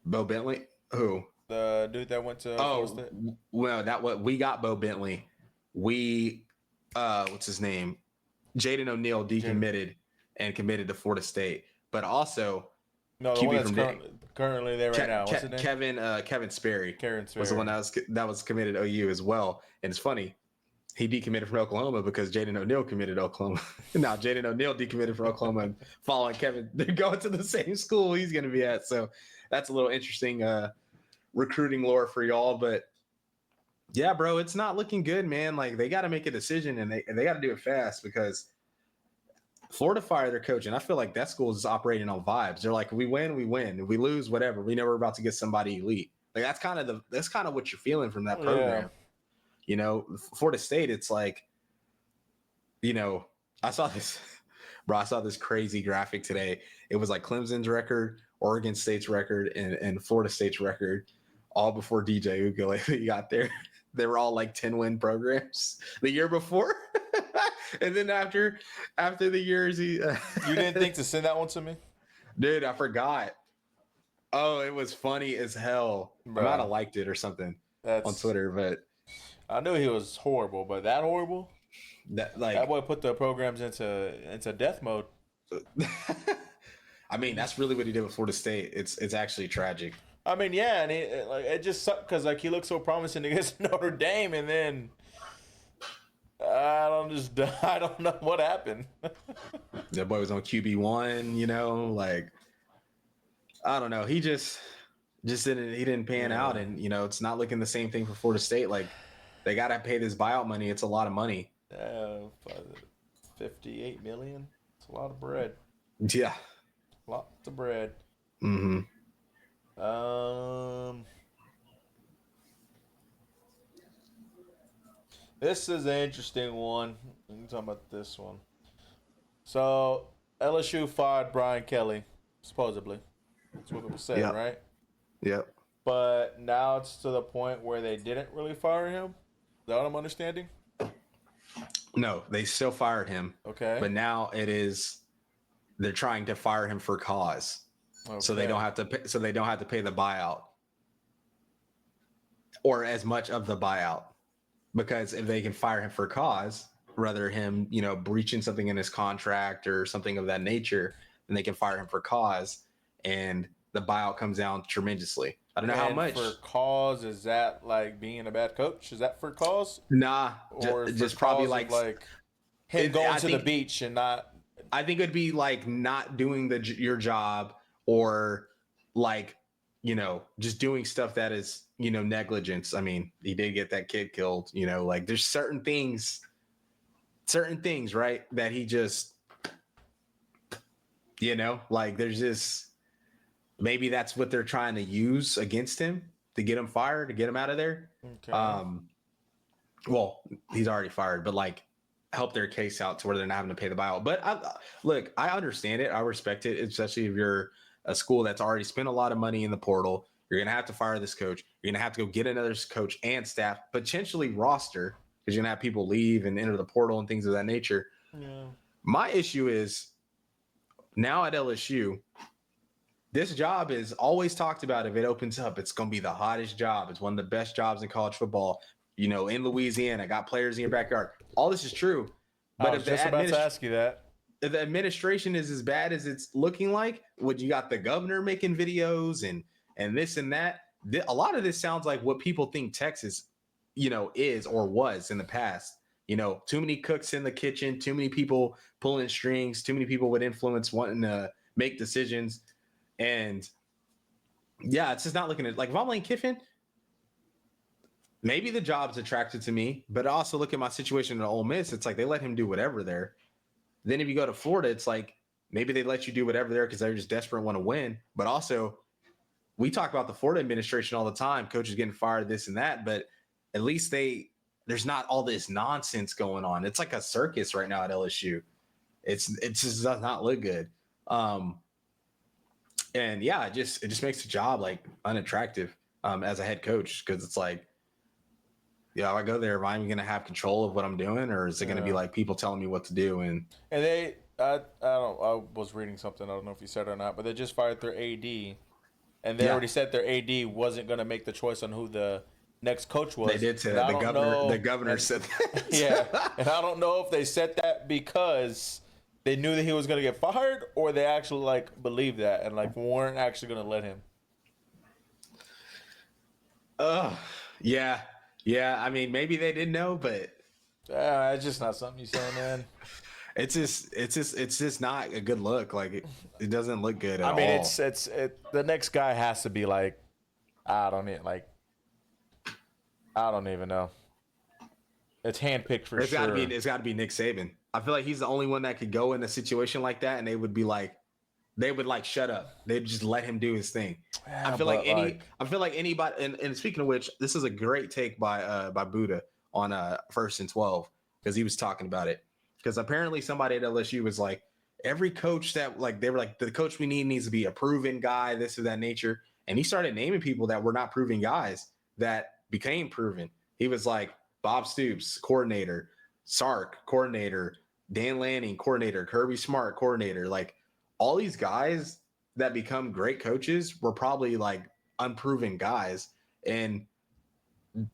Speaker 2: Bo Bentley, who?
Speaker 1: The dude that went to Florida State?
Speaker 2: Well, we got Bo Bentley. We what's his name? Jaden O'Neal decommitted and committed to Florida State, but also
Speaker 1: no, the one that's currently there right now. What's his name?
Speaker 2: Kevin Sperry. Was the one that was committed to OU as well. And it's funny, he decommitted from Oklahoma because Jaden O'Neal committed to Oklahoma. Now Jaden O'Neal decommitted from Oklahoma and following Kevin, they're going to the same school he's going to be at. So that's a little interesting recruiting lore for y'all. But yeah, bro, it's not looking good, man. Like they got to make a decision and they got to do it fast because Florida fired their coach, and I feel like that school is operating on vibes. They're like, we win, we win. If we lose, whatever. We know we're about to get somebody elite. Like that's kind of what you're feeling from that program. Yeah. Florida State, it's like, I saw this crazy graphic today. It was like Clemson's record, Oregon State's record, and Florida State's record, all before DJ Uiagalelei got there. They were all like 10-win programs the year before. And then after the years,
Speaker 1: you didn't think to send that one to me?
Speaker 2: Dude, I forgot. Oh, it was funny as hell. I might have
Speaker 1: Bro,
Speaker 2: liked it or something on
Speaker 1: that's
Speaker 2: Twitter, but
Speaker 1: I knew he was horrible, but that horrible?
Speaker 2: that
Speaker 1: That
Speaker 2: like
Speaker 1: boy put the programs into death mode.
Speaker 2: I mean, that's really what he did with Florida State. It's actually tragic.
Speaker 1: I mean, yeah, and it just sucked because like he looked so promising against Notre Dame, and then I don't know what happened.
Speaker 2: That boy was on QB1, like I don't know. He just didn't pan out,
Speaker 1: Yeah.
Speaker 2: and it's not looking the same thing for Florida State. Like they gotta pay this buyout money. It's a lot of money.
Speaker 1: 58 million. It's a lot of bread.
Speaker 2: Yeah.
Speaker 1: Lots of bread.
Speaker 2: Mm-hmm.
Speaker 1: Um, this is an interesting one. We can talk about this one. So LSU fired Brian Kelly, supposedly. That's what it was said,
Speaker 2: Yep.
Speaker 1: right?
Speaker 2: Yep.
Speaker 1: But now it's to the point where they didn't really fire him. Is that what I'm understanding?
Speaker 2: No, they still fired him,
Speaker 1: Okay.
Speaker 2: but now they're trying to fire him for cause, so they
Speaker 1: Okay.
Speaker 2: don't have to pay, the buyout or as much of the buyout, because if they can fire him for cause, rather him breaching something in his contract or something of that nature, then they can fire him for cause, and the buyout comes down tremendously. I don't know how
Speaker 1: And
Speaker 2: much.
Speaker 1: for cause, is that like being a bad coach? Is that for cause?
Speaker 2: Nah,
Speaker 1: Or for
Speaker 2: just probably
Speaker 1: cause of like him
Speaker 2: it,
Speaker 1: going
Speaker 2: I
Speaker 1: to the
Speaker 2: think
Speaker 1: beach and not.
Speaker 2: I think it'd be like not doing your job, or like just doing stuff that is negligence. I mean, he did get that kid killed. Like there's certain things, right, that he just like there's this. Maybe that's what they're trying to use against him to get him fired, to get him out of there.
Speaker 1: Okay.
Speaker 2: Well, he's already fired, but like help their case out to where they're not having to pay the buyout. But look, I understand it. I respect it, especially if you're a school that's already spent a lot of money in the portal. You're going to have to fire this coach. You're going to have to go get another coach and staff, potentially roster, because you're going to have people leave and enter the portal and things of that nature.
Speaker 1: Yeah.
Speaker 2: My issue is now at LSU, this job is always talked about. If it opens up, it's going to be the hottest job. It's one of the best jobs in college football. In Louisiana, got players in your backyard. All this is true. But
Speaker 1: I was just about to ask you that.
Speaker 2: if the administration is as bad as it's looking like, what you got the governor making videos and this and that, a lot of this sounds like what people think Texas, is or was in the past. Too many cooks in the kitchen, too many people pulling strings, too many people with influence wanting to make decisions. And yeah, it's just not looking at like if I'm Lane Kiffin, maybe the job's attracted to me, but also look at my situation at Ole Miss. It's like they let him do whatever there. Then if you go to Florida, it's like maybe they let you do whatever there because they're just desperate and want to win. But also, we talk about the Florida administration all the time, coaches getting fired, this and that. But at least there's not all this nonsense going on. It's like a circus right now at LSU. It just does not look good. And yeah, it just makes the job like unattractive as a head coach, because it's like, yeah, if I go there, am I even going to have control of what I'm doing, or is it going to be like people telling me what to do? And
Speaker 1: I was reading something. I don't know if you said it or not, but they just fired their AD, and they already said their AD wasn't going to make the choice on who the next coach was.
Speaker 2: they did say that. The governor said that.
Speaker 1: Yeah, and I don't know if they said that because they knew that he was going to get fired, or they actually like believed that and like weren't actually going to let him.
Speaker 2: Yeah. I mean, maybe they didn't know, but
Speaker 1: It's just not something you say, man.
Speaker 2: it's just not a good look. Like it doesn't look good at all.
Speaker 1: I mean, it's the next guy has to be like, I don't even know. It's handpicked for sure.
Speaker 2: It's got to be Nick Saban. I feel like he's the only one that could go in a situation like that, and they would shut up. They'd just let him do his thing.
Speaker 1: Yeah,
Speaker 2: I feel like anybody. And speaking of which, this is a great take by Buddha on First and 12, because he was talking about it. Because apparently somebody at LSU was like, every coach that they were like, the coach we need needs to be a proven guy, this or that nature. And he started naming people that were not proven guys that became proven. He was like Bob Stoops, coordinator, Sark, coordinator, Dan Lanning, coordinator, Kirby Smart, coordinator. Like all these guys that become great coaches were probably like unproven guys. And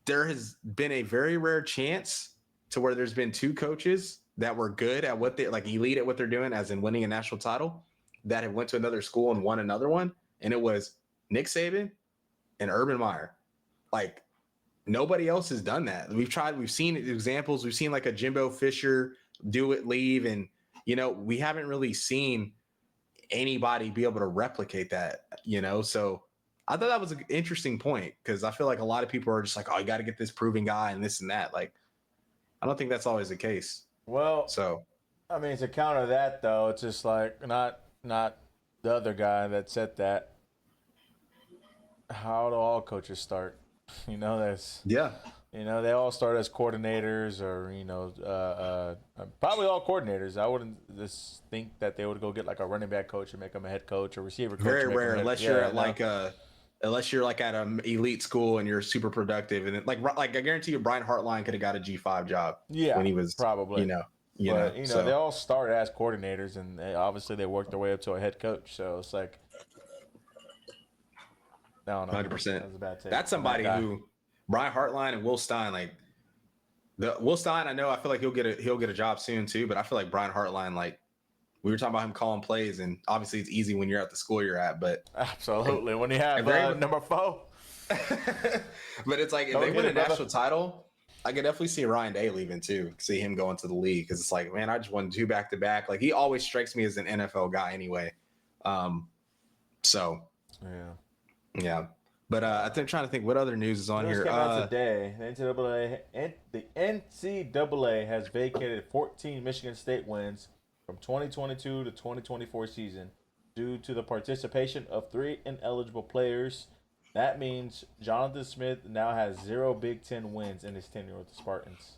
Speaker 2: there has been a very rare chance to where there's been two coaches that were good at what they like elite at what they're doing, as in winning a national title, that have went to another school and won another one. And it was Nick Saban and Urban Meyer. Like nobody else has done that. We've seen examples. We've seen like a Jimbo Fisher do it, leave. And, we haven't really seen anybody be able to replicate that, So I thought that was an interesting point because I feel like a lot of people are just like, oh, you got to get this proven guy and this and that. Like, I don't think that's always the case.
Speaker 1: Well,
Speaker 2: So,
Speaker 1: I mean, to counter that though, it's just like not the other guy that said that. How do all coaches start? That's
Speaker 2: yeah,
Speaker 1: they all start as coordinators or probably all coordinators. I wouldn't just think that they would go get like a running back coach and make him a head coach or receiver coach.
Speaker 2: very rare unless you're at unless you're like at an elite school and you're super productive. And like I guarantee you, Brian Hartline could have got a G5 job.
Speaker 1: Yeah,
Speaker 2: when he was
Speaker 1: probably.
Speaker 2: So.
Speaker 1: They all started as coordinators and obviously they worked their way up to a head coach. So it's like, I don't know.
Speaker 2: 100%. That's somebody who Brian Hartline and Will Stein, like Will Stein, I feel like he'll get a job soon too, but I feel like Brian Hartline, like we were talking about him calling plays, and obviously it's easy when you're at the school you're at, but
Speaker 1: absolutely when you have number 4.
Speaker 2: But it's like if they win a national title, I could definitely see Ryan Day leaving too, see him going to the league, because it's like, man, I just won 2 back-to-back. Like he always strikes me as an NFL guy anyway. So yeah. But I'm trying to think what other news is on here.
Speaker 1: Came out today. The NCAA has vacated 14 Michigan State wins from 2022 to 2024 season due to the participation of 3 ineligible players. That means Jonathan Smith now has 0 Big Ten wins in his tenure with the Spartans.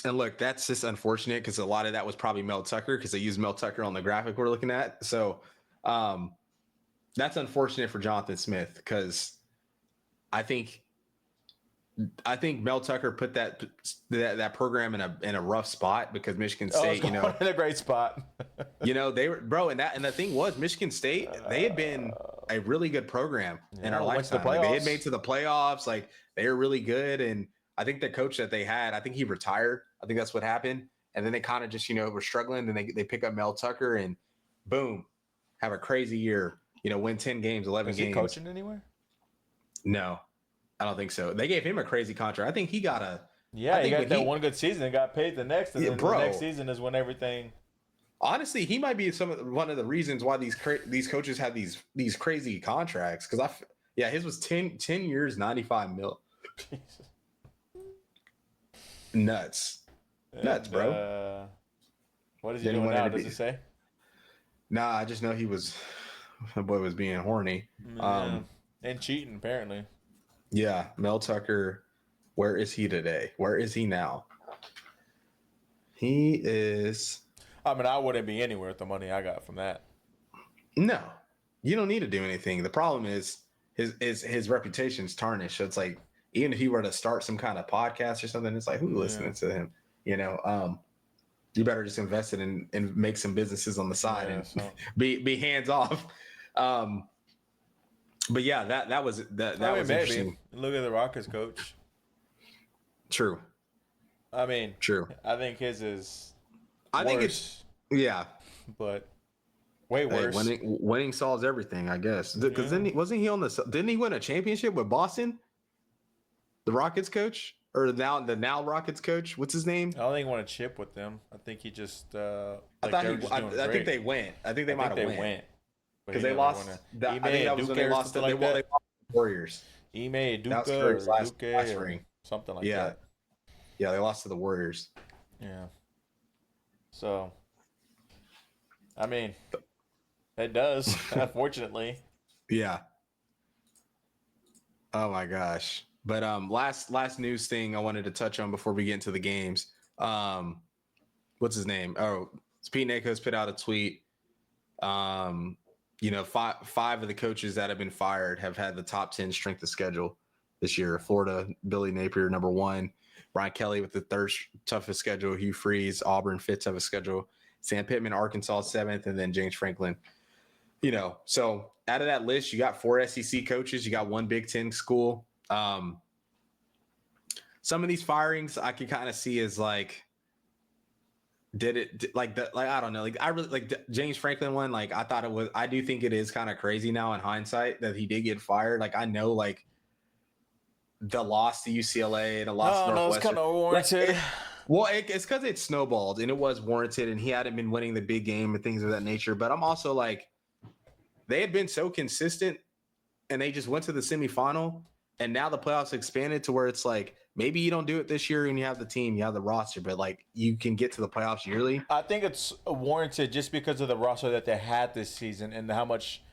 Speaker 2: And look, that's just unfortunate because a lot of that was probably Mel Tucker, because they used Mel Tucker on the graphic we're looking at. So that's unfortunate for Jonathan Smith, because I think Mel Tucker put that program in a rough spot, because Michigan State,
Speaker 1: in a great spot.
Speaker 2: They were, and the thing was, Michigan State, they had been a really good program in our lifetime. Like, they had made to the playoffs. Like they were really good, and I think the coach that they had, I think he retired. I think that's what happened, and then they kind of just were struggling. Then they pick up Mel Tucker, and boom, have a crazy year. Win 10 games, 11 games.
Speaker 1: Is he coaching anywhere?
Speaker 2: No, I don't think so. They gave him a crazy contract. I think he got a.
Speaker 1: Yeah, he got that one good season and got paid the next. And then the next season is when everything.
Speaker 2: Honestly, he might be one of the reasons why these coaches have these crazy contracts. Because his was 10 years, $95 million. Nuts, bro.
Speaker 1: What is he doing now? Does it say?
Speaker 2: Nah, I just know the boy was being horny.
Speaker 1: And cheating, apparently.
Speaker 2: Yeah, Mel Tucker, where is he today? Where is he now? He is...
Speaker 1: I mean, I wouldn't be anywhere with the money I got from that.
Speaker 2: No, you don't need to do anything. The problem is his reputation's tarnished. So it's like, even if he were to start some kind of podcast or something, it's like, who's listening to him? You better just invest it and make some businesses on the side and be hands off. But yeah, that was interesting.
Speaker 1: Look at the Rockets coach.
Speaker 2: True.
Speaker 1: I mean,
Speaker 2: true.
Speaker 1: I think his is.
Speaker 2: I think it's
Speaker 1: but way worse.
Speaker 2: Winning solves everything, I guess. Because wasn't he didn't he win a championship with Boston? The Rockets coach, or the now Rockets coach? What's his name?
Speaker 1: I don't think he won a chip with them. I think he just.
Speaker 2: I think they went. I think they might have went. Because they lost. I think that was when they lost. They lost the Warriors.
Speaker 1: Ime Duka or
Speaker 2: last ring.
Speaker 1: Something like that.
Speaker 2: Yeah, they lost to the Warriors.
Speaker 1: Yeah. So, I mean, it does, unfortunately.
Speaker 2: Yeah. Oh my gosh. But last news thing I wanted to touch on before we get into the games. What's his name? Oh, Pete Nakos put out a tweet. Five of the coaches that have been fired have had the top 10 strength of schedule this year. Florida, Billy Napier, number 1. Brian Kelly with the 3rd toughest schedule. Hugh Freeze, Auburn, 5th toughest schedule. Sam Pittman, Arkansas, 7th. And then James Franklin, So out of that list, you got 4 SEC coaches, you got 1 Big Ten school. Some of these firings I can kind of see as like, I don't know, like I really like the James Franklin one. Like I do think it is kind of crazy now in hindsight that he did get fired. Like I know like the loss to UCLA and a loss to
Speaker 1: No, it's
Speaker 2: Northwestern.
Speaker 1: kind of warranted.
Speaker 2: It's because it snowballed and it was warranted, and he hadn't been winning the big game and things of that nature. But I'm also like, they had been so consistent, and they just went to the semifinal, and now the playoffs expanded to where it's like maybe you don't do it this year and you have the team, you have the roster, but like you can get to the playoffs yearly.
Speaker 1: I think it's warranted just because of the roster that they had this season and how much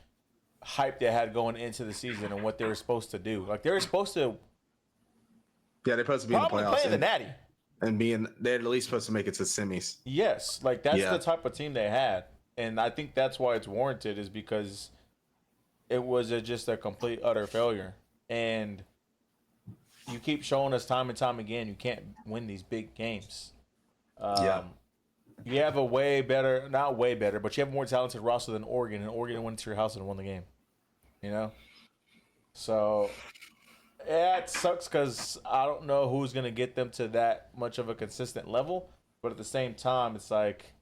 Speaker 1: hype they had going into the season and what they were supposed to do. Like they were supposed to
Speaker 2: they're supposed to be in the
Speaker 1: probably
Speaker 2: playoffs
Speaker 1: play in the Natty.
Speaker 2: and they're at least supposed to make it to semis.
Speaker 1: Yes, like that's the type of team they had, and I think that's why it's warranted is because it was just a complete utter failure. And you keep showing us time and time again you can't win these big games. You have a way better, not way better, but you have a more talented roster than Oregon, and Oregon went to your house and won the game. So yeah, it sucks because I don't know who's gonna get them to that much of a consistent level. But at the same time, it's like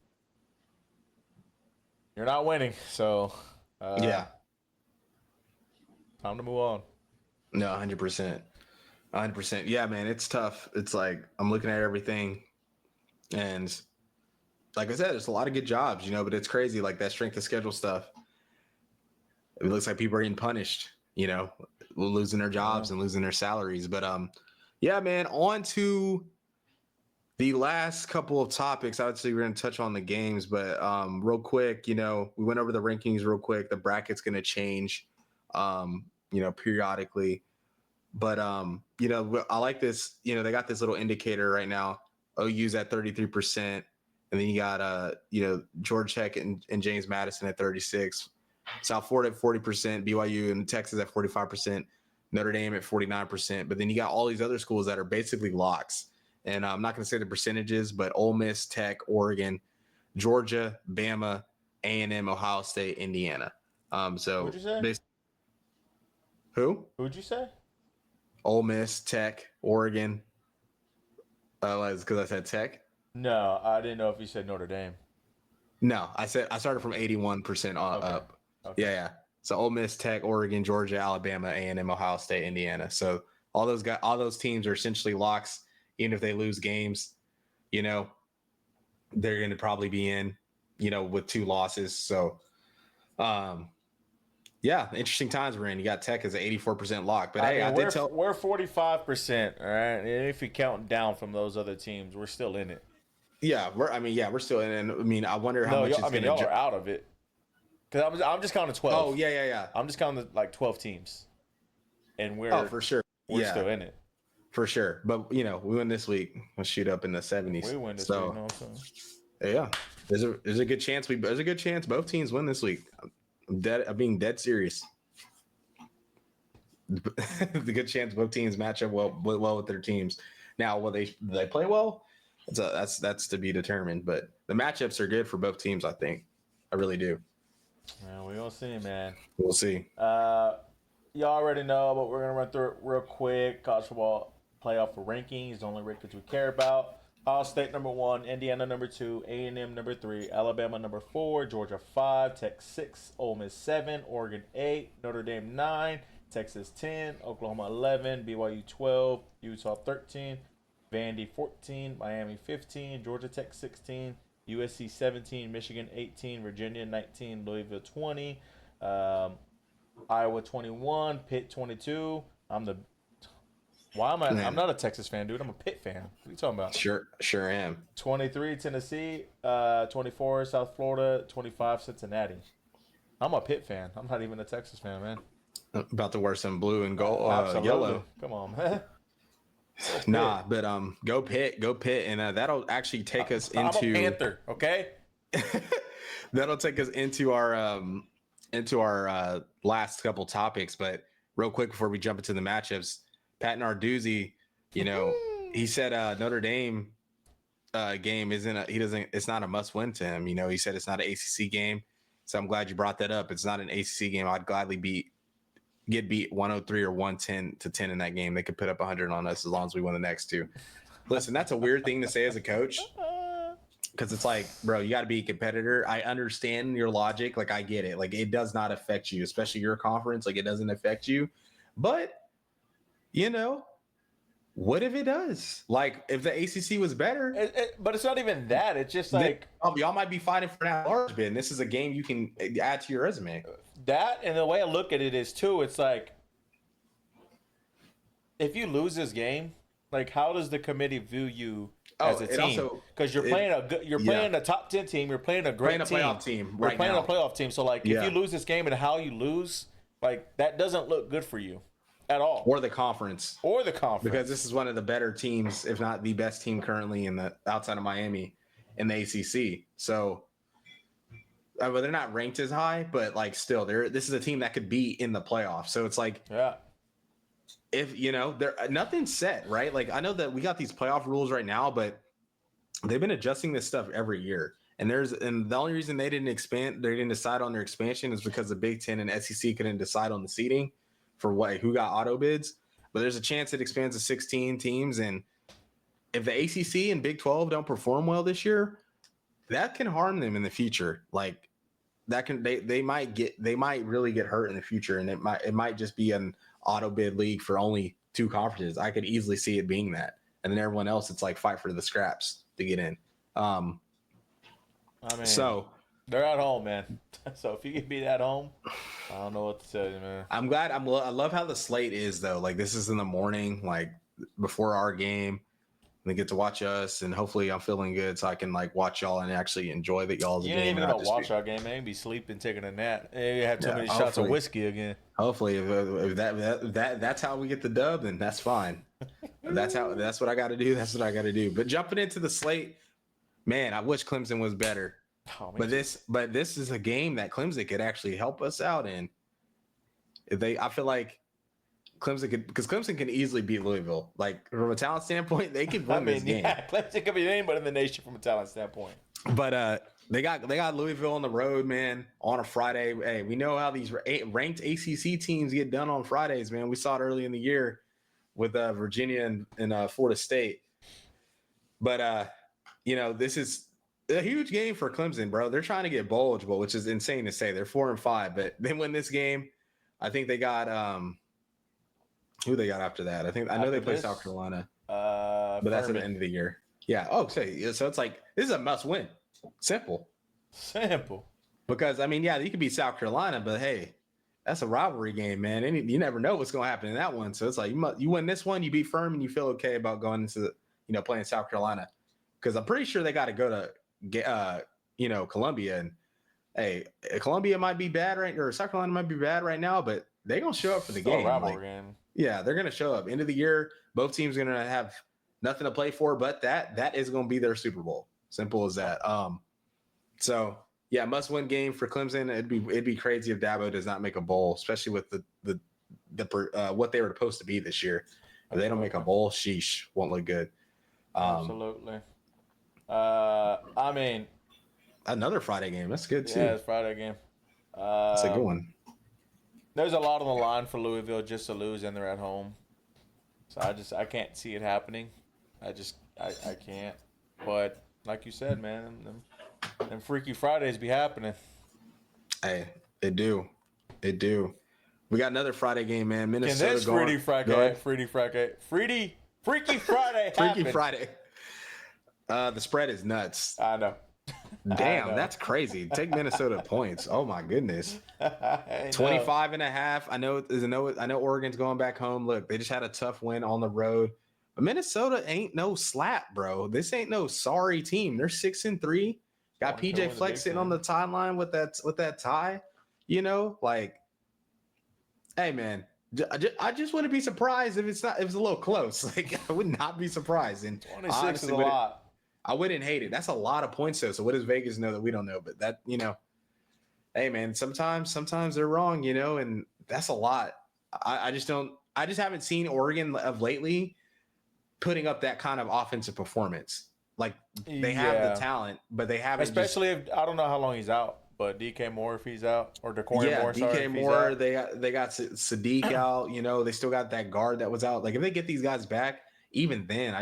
Speaker 1: you're not winning, so
Speaker 2: time
Speaker 1: to move on.
Speaker 2: No, 100%. 100%. Yeah, man, it's tough. It's like I'm looking at everything, and like I said, there's a lot of good jobs, but it's crazy. Like that strength of schedule stuff. It looks like people are getting punished, losing their jobs and losing their salaries. But yeah, man, on to the last couple of topics. I would say we're going to touch on the games, but real quick, we went over the rankings real quick. The bracket's going to change, periodically. But, I like this, they got this little indicator right now. OU's at 33%. And then you got, George Tech and James Madison at 36%. South Florida at 40%, BYU and Texas at 45%, Notre Dame at 49%. But then you got all these other schools that are basically locks. And I'm not going to say the percentages, but Ole Miss, Tech, Oregon, Georgia, Bama, A&M, Ohio State, Indiana.
Speaker 1: Who'd you say?
Speaker 2: Who?
Speaker 1: Who'd you say?
Speaker 2: Ole Miss, Tech, Oregon. Because I said Tech.
Speaker 1: No, I didn't know if you said Notre Dame.
Speaker 2: No, I started from 81% up. Okay. Yeah. So Ole Miss, Tech, Oregon, Georgia, Alabama, A&M, Ohio State, Indiana. So all those teams are essentially locks. Even if they lose games, they're going to probably be in, with 2 losses. So, yeah, interesting times we're in. You got Tech as an 84% lock, but
Speaker 1: we're 45%. All right, and if you count down from those other teams, we're still in it.
Speaker 2: Yeah, we're still in it. I mean, I wonder how much.
Speaker 1: Y'all are out of it. Because I'm just counting 12.
Speaker 2: Oh yeah.
Speaker 1: I'm just counting like 12 teams, and we're
Speaker 2: for sure.
Speaker 1: We're still in it.
Speaker 2: For sure. But, we win this week. We'll shoot up in the 70s.
Speaker 1: We win this week. No,
Speaker 2: yeah. There's a good chance both teams win this week. I'm being dead serious. The good chance both teams match up well with their teams. Now, will they play well? That's to be determined. But the matchups are good for both teams, I think. I really do.
Speaker 1: Yeah, we'll see, man.
Speaker 2: We'll see.
Speaker 1: You already know, but we're going to run through it real quick. College football playoff rankings, the only rankings we care about. Ohio State number 1, Indiana number 2, A&M number 3, Alabama number 4, Georgia 5, Tech 6, Ole Miss 7, Oregon 8, Notre Dame 9, Texas 10, Oklahoma 11, BYU 12, Utah 13, Vandy 14, Miami 15, Georgia Tech 16, USC 17, Michigan 18, Virginia 19, Louisville 20, Iowa 21, Pitt 22. I'm not a Texas fan, dude. I'm a Pitt fan. What are you talking about?
Speaker 2: Sure am.
Speaker 1: 23, Tennessee. 24, South Florida. 25, Cincinnati. I'm a Pitt fan. I'm not even a Texas fan, man.
Speaker 2: About to wear some blue and gold, yellow.
Speaker 1: Come on, man.
Speaker 2: Nah, but go Pitt, and that'll actually take us into.
Speaker 1: I'm a Panther, okay?
Speaker 2: That'll take us into our last couple topics. But real quick before we jump into the matchups, Pat Narduzzi, he said Notre Dame game it's not a must win to him. He said it's not an ACC game. So I'm glad you brought that up. It's not an ACC game. I'd gladly get beat 103 or 110 in that game. They could put up 100 on us as long as we win the next two. Listen, that's a weird thing to say as a coach. Because it's like, bro, you got to be a competitor. I understand your logic. Like, I get it. Like, it does not affect you, especially your conference. Like, it doesn't affect you. But, what if it does? Like, if the ACC was better.
Speaker 1: But it's not even that. It's just like.
Speaker 2: Y'all might be fighting for that large bid. And this is a game you can add to your resume.
Speaker 1: That, and the way I look at it is, too, it's like, if you lose this game, like, how does the committee view you as a team? Because you're playing a top 10 team. You're playing a great team.
Speaker 2: Playoff team.
Speaker 1: You're playing a playoff team. So, like, if you lose this game and how you lose, like, that doesn't look good for you at all.
Speaker 2: Or the conference.
Speaker 1: Because
Speaker 2: this is one of the better teams, if not the best team currently outside of Miami in the ACC. So, well, they're not ranked as high, but, like, still, this is a team that could be in the playoffs. So it's like, if nothing's set, right? Like, I know that we got these playoff rules right now, but they've been adjusting this stuff every year. And the only reason they didn't decide on their expansion is because the Big Ten and SEC couldn't decide on the seeding for who got auto bids. But there's a chance it expands to 16 teams. And if the ACC and Big 12 don't perform well this year, that can harm them in the future. Like, they might really get hurt in the future, and it might just be an auto bid league for only two conferences. I could easily see it being that, and then everyone else, it's like fight for the scraps to get in. So
Speaker 1: they're at home, man. So if you can beat at home, I don't know what to tell you, man.
Speaker 2: I'm glad. I love how the slate is, though. Like, this is in the morning, like before our game. They get to watch us, and hopefully I'm feeling good so I can, like, watch y'all and actually enjoy the y'all's game.
Speaker 1: You ain't even gonna watch our game, man. Be sleeping, taking a nap. You have too many shots of whiskey again.
Speaker 2: Hopefully, if that's how we get the dub, then that's fine. That's what I got to do. That's what I got to do. But jumping into the slate, man, I wish Clemson was better. But this is a game that Clemson could actually help us out in. I feel like Clemson can easily beat Louisville. Like, from a talent standpoint, they could win this game.
Speaker 1: Yeah, Clemson could beat anybody in the nation from a talent standpoint.
Speaker 2: But they got Louisville on the road, man, on a Friday. Hey, we know how these ranked ACC teams get done on Fridays, man. We saw it early in the year with Virginia and Florida State. But this is a huge game for Clemson, bro. They're trying to get bowl eligible, which is insane to say. They're 4-5, but they win this game. I think they got who they got after that. I know they play South Carolina, but that's at the end of the year. Yeah. Oh, so it's like, this is a must win. Simple. Because, you could beat South Carolina, but hey, that's a rivalry game, man. And you never know what's going to happen in that one. So it's like, you win this one, you beat Furman, you feel okay about going into playing South Carolina. Because I'm pretty sure they got to go to Columbia, and hey, Columbia might be bad or South Carolina might be bad right now, but they're gonna show up for the game.
Speaker 1: Game.
Speaker 2: Yeah, they're gonna show up. End of the year, both teams are gonna have nothing to play for, but that is gonna be their Super Bowl. Simple as that. So yeah, must win game for Clemson. It'd be crazy if Dabo does not make a bowl, especially with the what they were supposed to be this year. If they don't make a bowl, sheesh, won't look good.
Speaker 1: Absolutely.
Speaker 2: Another Friday game. That's good too.
Speaker 1: Yeah, it's Friday game.
Speaker 2: That's a good one.
Speaker 1: There's a lot on the line for Louisville just to lose, and they're at home. So I can't see it happening. I can't. But like you said, man, them Freaky Fridays be happening.
Speaker 2: Hey, they do. We got another Friday game, man. Minnesota.
Speaker 1: Can this Freaky Friday
Speaker 2: Freaky Friday. The spread is nuts.
Speaker 1: I know.
Speaker 2: Damn, that's crazy. Take Minnesota points. Oh my goodness. 25.5. I know Oregon's going back home. Look, they just had a tough win on the road. But Minnesota ain't no slap, bro. This ain't no sorry team. They're 6-3. Got PJ Fleck sitting on the timeline with that tie. Like, hey man, I just wouldn't be surprised if it's a little close. Like, I would not be surprised. And
Speaker 1: 26
Speaker 2: honestly,
Speaker 1: is a lot.
Speaker 2: I wouldn't hate it. That's a lot of points though. So what does Vegas know that we don't know? But that, hey man, sometimes they're wrong, and that's a lot. I just haven't seen Oregon of lately putting up that kind of offensive performance. Like, they have the talent, but they haven't.
Speaker 1: Especially if I don't know how long he's out, but DK Moore if he's out, or DeCorian
Speaker 2: Yeah,
Speaker 1: Moore.
Speaker 2: DK
Speaker 1: Sorry, if he's
Speaker 2: Moore.
Speaker 1: out.
Speaker 2: They got Sadiq out. You know, they still got that guard that was out. Like if they get these guys back, even then,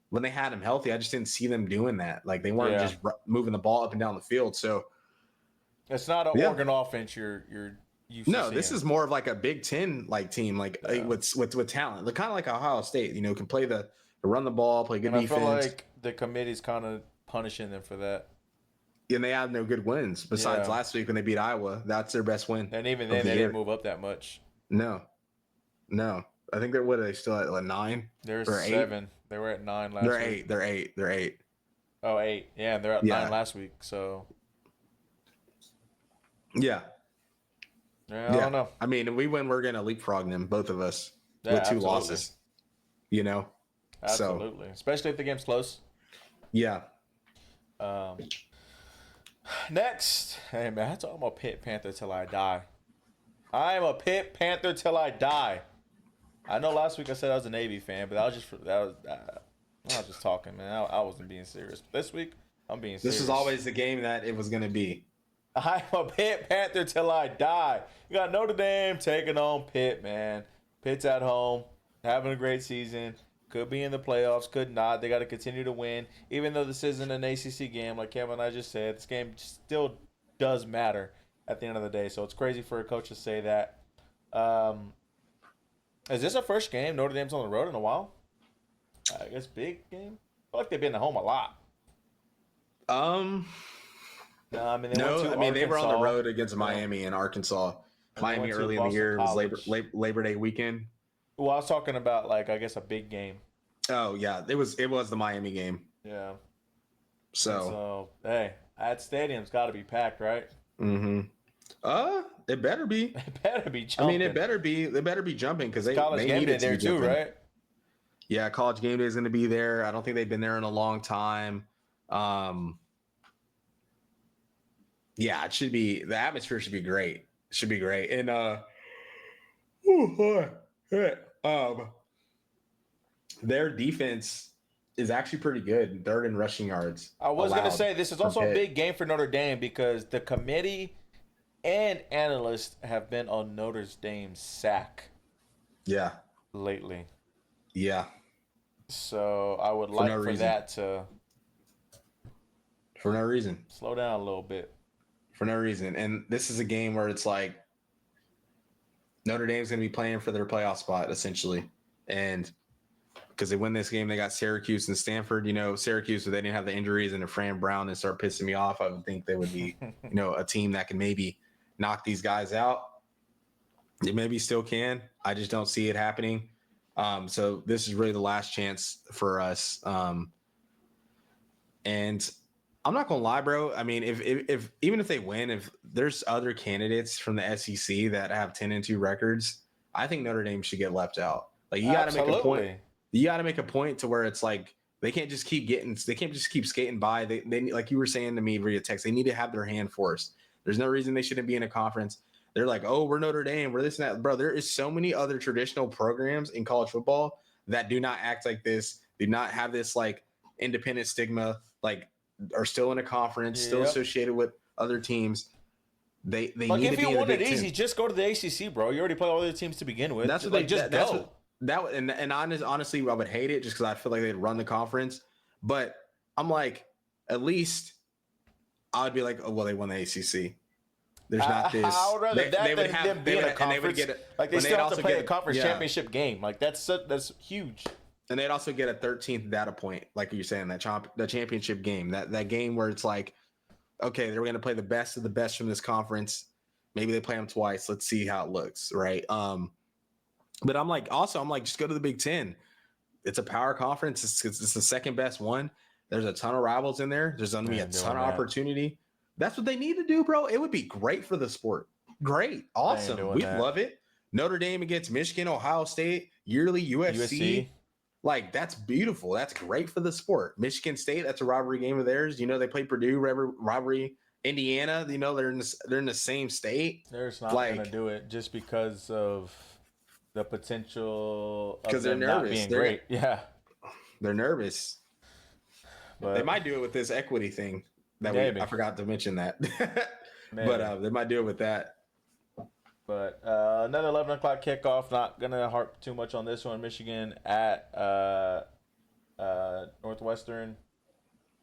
Speaker 2: when they had him healthy, I just didn't see them doing that. Like they weren't just moving the ball up and down the field. So
Speaker 1: it's not an Oregon offense. You're used to seeing.
Speaker 2: This is more of like a Big Ten like team, like with talent. They're kind of like Ohio State. You know, can play run the ball, play good defense.
Speaker 1: I feel like the committee's kind of punishing them for that.
Speaker 2: And they have no good wins besides last week when they beat Iowa. That's their best win.
Speaker 1: And even then, they didn't move up that much.
Speaker 2: No. I think they're they still at like 9.
Speaker 1: They're 7. 8? They were at 9 last week.
Speaker 2: They're 8.
Speaker 1: Oh, 8. Yeah, and they're at 9 last week. So.
Speaker 2: Yeah.
Speaker 1: I don't know.
Speaker 2: I mean, if we win, we're gonna leapfrog them, both of us, with 2 losses. You know.
Speaker 1: Absolutely, especially if the game's close.
Speaker 2: Yeah.
Speaker 1: Next, hey man, I'm a Pitt Panther till I die. I am a Pitt Panther till I die. I know last week I said I was a Navy fan, but I was just talking, man. I wasn't being serious. This week, I'm being serious.
Speaker 2: This is always the game that it was gonna be.
Speaker 1: I'm a Pitt Panther till I die. You got Notre Dame taking on Pitt, man. Pitt's at home, having a great season. Could be in the playoffs, could not. They got to continue to win. Even though this isn't an ACC game, like Kevin and I just said, this game still does matter at the end of the day. So it's crazy for a coach to say that. Is this a first game Notre Dame's on the road in a while? I guess big game? I feel like they've been at home a lot.
Speaker 2: No, I mean they were on the road against Miami and Arkansas. Miami early in the year was Labor Day weekend.
Speaker 1: Well, I was talking about like I guess a big game.
Speaker 2: Oh yeah, it was the Miami game.
Speaker 1: Yeah.
Speaker 2: So
Speaker 1: hey, that stadium's got to be packed, right?
Speaker 2: Mm-hmm. It better be.
Speaker 1: It better be jumping.
Speaker 2: I mean, it better be. They better be jumping because they
Speaker 1: game
Speaker 2: need
Speaker 1: day
Speaker 2: it to
Speaker 1: there
Speaker 2: be
Speaker 1: too,
Speaker 2: jumping.
Speaker 1: right?
Speaker 2: Yeah, college game day is going to be there. I don't think they've been there in a long time. Yeah, it should be. The atmosphere should be great. It should be great. And their defense is actually pretty good. 3rd in rushing yards.
Speaker 1: I was going to say this is also a big game for Notre Dame because the committee and analysts have been on Notre Dame's sack.
Speaker 2: Yeah.
Speaker 1: Lately.
Speaker 2: Yeah.
Speaker 1: So I would like for that to.
Speaker 2: For no reason.
Speaker 1: Slow down a little bit.
Speaker 2: For no reason. And this is a game where it's like Notre Dame's going to be playing for their playoff spot, essentially. And because they win this game, they got Syracuse and Stanford. You know, Syracuse, if they didn't have the injuries and if Fran Brown and start pissing me off, I would think they would be, a team that can maybe knock these guys out. They maybe still can. I just don't see it happening. So this is really the last chance for us. And I'm not gonna lie, bro. I mean, if even if they win, if there's other candidates from the SEC that have 10-2 records, I think Notre Dame should get left out. Like you got to make a point. You got to make a point to where it's like they can't just keep skating by. They like you were saying to me via text, they need to have their hand forced. There's no reason they shouldn't be in a conference. They're like, oh, we're Notre Dame, we're this and that, bro. There is so many other traditional programs in college football that do not act like this, do not have this like independent stigma, like. Are still in a conference, still associated with other teams. They like need if to you be want it easy,
Speaker 1: just go to the ACC, bro. You already play all the teams to begin with.
Speaker 2: That's what
Speaker 1: like, just go.
Speaker 2: Honestly, I would hate it just because I feel like they'd run the conference. But I'm like, at least I would be like, oh well, they won the ACC. There's not this.
Speaker 1: I would rather than them being a conference. They still have to play a conference championship game. Like that's huge.
Speaker 2: And they'd also get a 13th data point, like you're saying, the championship game, that game where it's like, okay, they're going to play the best of the best from this conference. Maybe they play them twice. Let's see how it looks, right? But I'm like, just go to the Big Ten. It's a power conference. It's the second best one. There's a ton of rivals in there. There's going to be a ton of opportunity. That's what they need to do, bro. It would be great for the sport. Great. Awesome. We'd love it. Notre Dame against Michigan, Ohio State, yearly USC. Like, that's beautiful. That's great for the sport. Michigan State, that's a rivalry game of theirs. You know, they play Purdue, rivalry. Indiana, you know, they're in the same state.
Speaker 1: They're just not going to do it just because of the potential of
Speaker 2: because
Speaker 1: them
Speaker 2: they're nervous.
Speaker 1: Not being great. Yeah.
Speaker 2: They're nervous. But they might do it with this equity thing. I forgot to mention that.
Speaker 1: Maybe.
Speaker 2: They might do it with that.
Speaker 1: But another 11 o'clock kickoff. Not gonna harp too much on this one. Michigan at Northwestern.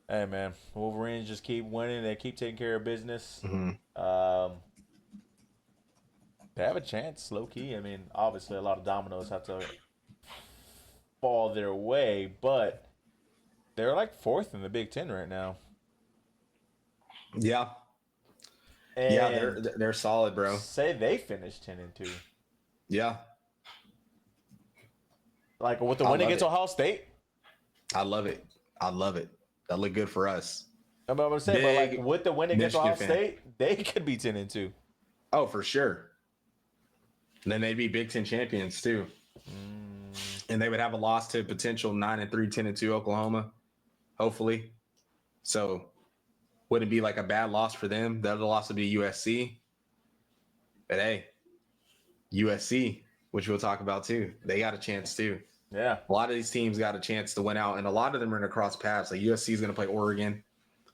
Speaker 1: Hey man, Wolverines just keep winning. They keep taking care of business. They have a chance, low key. I mean, obviously, a lot of dominoes have to fall their way, but they're like fourth in the Big Ten right now.
Speaker 2: Yeah,
Speaker 1: And
Speaker 2: they're solid, bro.
Speaker 1: say they finished 10-2.
Speaker 2: Yeah,
Speaker 1: Like with the win against Ohio State.
Speaker 2: I love it. That look good for us.
Speaker 1: I'm gonna say, but like with the win against
Speaker 2: Michigan
Speaker 1: Ohio State, they could be 10-2.
Speaker 2: Oh, for sure. And then they'd be Big Ten champions too. And they would have a loss to potential 9-3, 10-2 Oklahoma, hopefully. So wouldn't be like a bad loss for them. The other loss would be USC. But hey, USC, which we'll talk about too, they got a chance too.
Speaker 1: Yeah.
Speaker 2: A lot of these teams got a chance to win out, and a lot of them are going to cross paths. Like USC is going to play Oregon.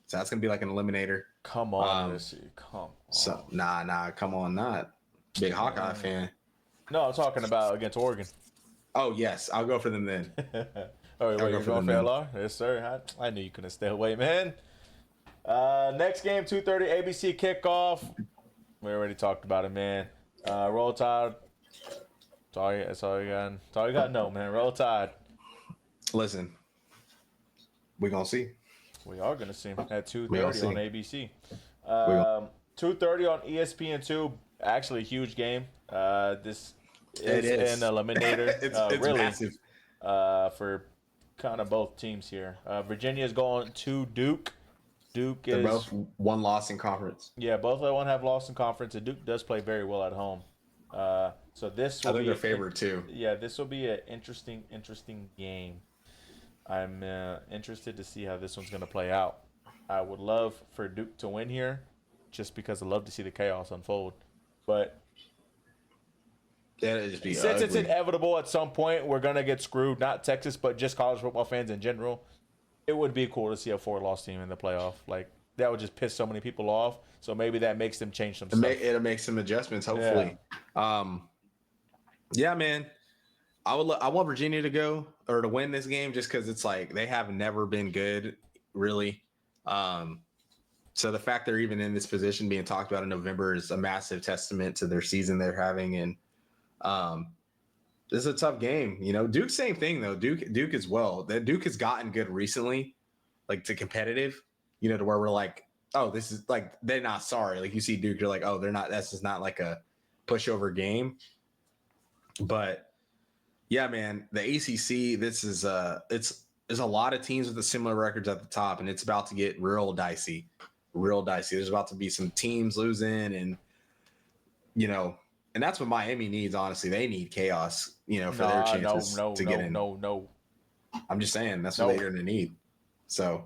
Speaker 2: So that's going to be like an eliminator.
Speaker 1: Come on, USC. Come on.
Speaker 2: So, nah, come on, not. Big Hawkeye fan.
Speaker 1: No, I'm talking about against Oregon.
Speaker 2: Oh, yes. I'll go for them then.
Speaker 1: Oh, wait, you're going for LR? Yes, sir. I knew you couldn't stay away, man. Next game, 2:30 ABC kickoff. We already talked about it, man. Roll Tide. That's all you got. That's all you got. No, man. Roll Tide.
Speaker 2: Listen, we're going to see.
Speaker 1: We are going to see him at 2:30 on ABC. 2:30 on ESPN2. Actually, a huge game. This is an eliminator.
Speaker 2: It's
Speaker 1: really
Speaker 2: massive.
Speaker 1: For kind of both teams here. Virginia is going to Duke.
Speaker 2: They're both one loss in conference.
Speaker 1: Yeah, both of them have lost in conference, and Duke does play very well at home. So this will be
Speaker 2: their favorite too.
Speaker 1: Yeah, this will be an interesting game. I'm interested to see how this one's going to play out. I would love for Duke to win here, just because I love to see the chaos unfold. But
Speaker 2: That'd just be
Speaker 1: since
Speaker 2: ugly.
Speaker 1: it's inevitable at some point, we're going to get screwed. Not Texas, but just college football fans in general. It would be cool to see a 4-loss team in the playoff. Like, that would just piss so many people off. So maybe that makes them change some stuff.
Speaker 2: It'll make some adjustments, hopefully. Yeah, man. I want Virginia to go or to win this game just because it's like they have never been good, really. So the fact they're even in this position being talked about in November is a massive testament to their season they're having. And this is a tough game. You know, Duke, same thing though. Duke as well. That Duke has gotten good recently, like to competitive. You know, to where we're like, oh, this is like they're not sorry. Like you see Duke, you're like, oh, they're not. This is not like a pushover game. But yeah, man, the ACC. This is there's a lot of teams with the similar records at the top, and it's about to get real dicey. There's about to be some teams losing, and you know, and that's what Miami needs. Honestly, they need chaos. You know, for their chances to get in.
Speaker 1: No.
Speaker 2: I'm just saying that's what they're going to need. So.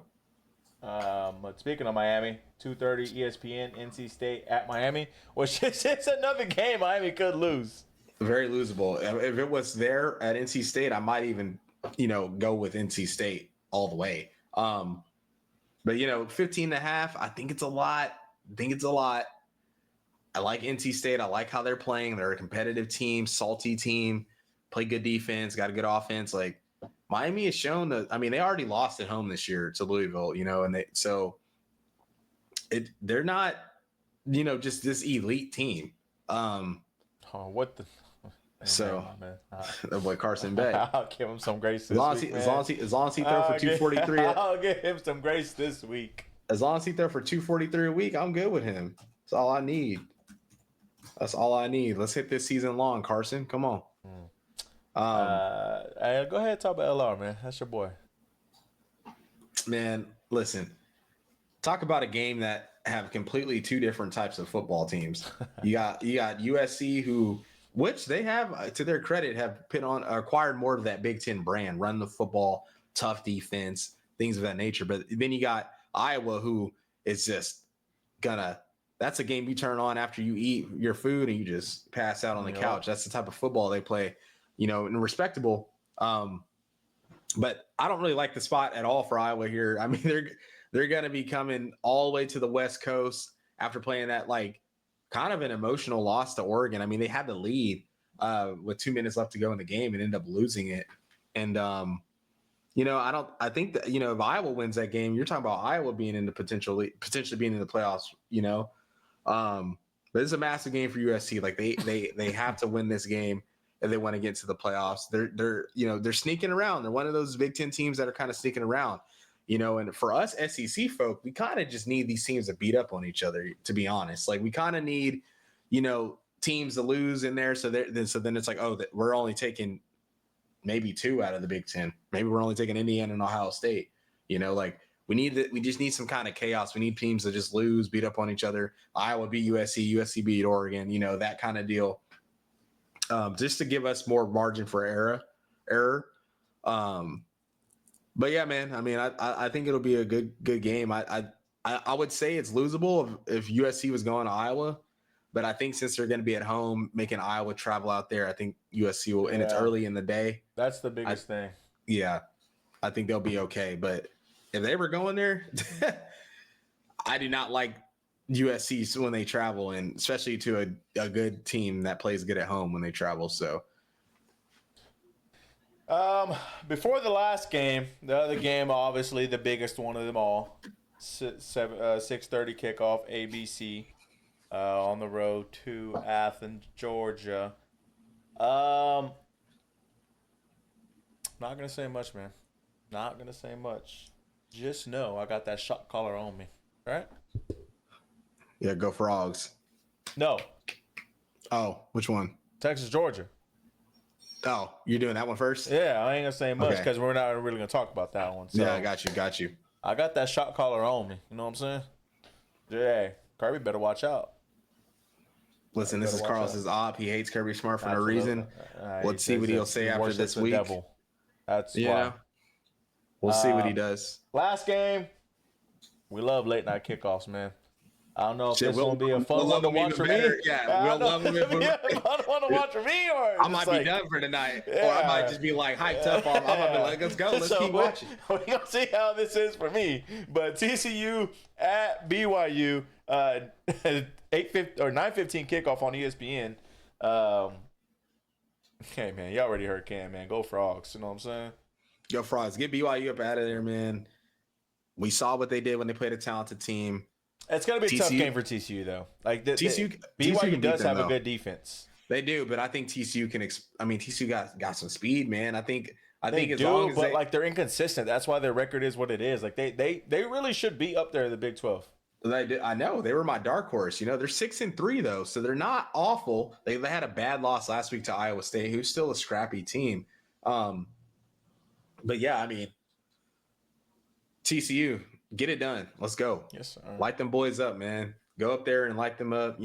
Speaker 1: But speaking of Miami, 2:30 ESPN, NC State at Miami, which is it's another game Miami could lose.
Speaker 2: Very losable. If it was there at NC State, I might even, go with NC State all the way. But 15 and a half, I think it's a lot. I like NC State. I like how they're playing. They're a competitive team, salty team, play good defense, got a good offense. Like Miami has shown that. I mean, they already lost at home this year to Louisville, and they're not, just this elite team.
Speaker 1: What the?
Speaker 2: So, that boy Carson Beck.
Speaker 1: I'll give him some grace this week.
Speaker 2: As long as he throw for 243.
Speaker 1: I'll give him some grace this week.
Speaker 2: As long as he throw for 243 a week, I'm good with him. That's all I need. Let's hit this season long, Carson. Come on.
Speaker 1: Go ahead and talk about LR, man. That's your boy.
Speaker 2: Man, listen. Talk about a game that have completely two different types of football teams. You got USC which they have, to their credit, have acquired more of that Big Ten brand, run the football, tough defense, things of that nature. But then you got Iowa, who is just that's a game you turn on after you eat your food and you just pass out on the couch. That's the type of football they play, and respectable. But I don't really like the spot at all for Iowa here. I mean, they're going to be coming all the way to the West Coast. after playing that like kind of an emotional loss to Oregon. I mean, they had the lead with 2 minutes left to go in the game and ended up losing it. And I think that, if Iowa wins that game, you're talking about Iowa being in the potentially being in the playoffs, but it's a massive game for USC. Like they have to win this game if they want to get to the playoffs. They're sneaking around. They're one of those Big Ten teams that are kind of sneaking around, and for us SEC folk, we kind of just need these teams to beat up on each other, to be honest. Like we kind of need, teams to lose in there. So then it's like, oh, we're only taking maybe 2 out of the Big Ten. Maybe we're only taking Indiana and Ohio State. We just need some kind of chaos. We need teams to just lose, beat up on each other. Iowa beat USC, USC beat Oregon, that kind of deal. Just to give us more margin for error. But yeah, man, I mean, I think it'll be a good game. I would say it's losable if USC was going to Iowa. But I think since they're going to be at home, making Iowa travel out there, I think USC will, and it's early in the day.
Speaker 1: That's the biggest thing.
Speaker 2: Yeah, I think they'll be okay. But if they were going there, I do not like USC when they travel, and especially to a good team that plays good at home when they travel. So,
Speaker 1: before the last game, the other game, obviously the biggest one of them all, 6:30 kickoff, ABC. On the road to Athens, Georgia. Not gonna say much, man. Not gonna say much. Just know I got that shot collar on me. All right?
Speaker 2: Yeah, go Frogs.
Speaker 1: No.
Speaker 2: Oh, which one?
Speaker 1: Texas, Georgia.
Speaker 2: Oh, you're doing that one first?
Speaker 1: Yeah, I ain't gonna say much because we're not really gonna talk about that one. So
Speaker 2: yeah, I got you.
Speaker 1: I got that shot collar on me. You know what I'm saying? Yeah, Kirby better watch out.
Speaker 2: Listen, this is Carlos's op. He hates Kirby Smart for no reason. Let's see what he'll say after this week.
Speaker 1: Devil. That's why.
Speaker 2: We'll see what he does.
Speaker 1: Last game. We love late night kickoffs, man. I don't know if this will be a fun one to watch for me.
Speaker 2: Yeah, we'll love him if
Speaker 1: a fun one to watch for me, or
Speaker 2: I might be done for tonight, or I might just be like hyped up. I might be like, let's go, let's keep watching.
Speaker 1: We're gonna see how this is for me. But TCU at BYU, 8:50 or 9:15 kickoff on ESPN. Okay, man, you already heard Cam, man. Go Frogs. You know what I'm saying?
Speaker 2: Go Frogs. Get BYU up out of there, man. We saw what they did when they played a talented team.
Speaker 1: It's gonna be a tough game for TCU, though. Like BYU does have a good defense.
Speaker 2: They do, but I think TCU can. TCU got some speed, man. I think
Speaker 1: they
Speaker 2: as
Speaker 1: do,
Speaker 2: long as
Speaker 1: but they're inconsistent. That's why their record is what it is. Like they really should be up there in the Big 12.
Speaker 2: I know they were my dark horse. They're 6-3 though, so they're not awful. They had a bad loss last week to Iowa State, who's still a scrappy team. But yeah, I mean, TCU, get it done. Let's go.
Speaker 1: Yes, sir.
Speaker 2: Light them boys up, man. Go up there and light them up.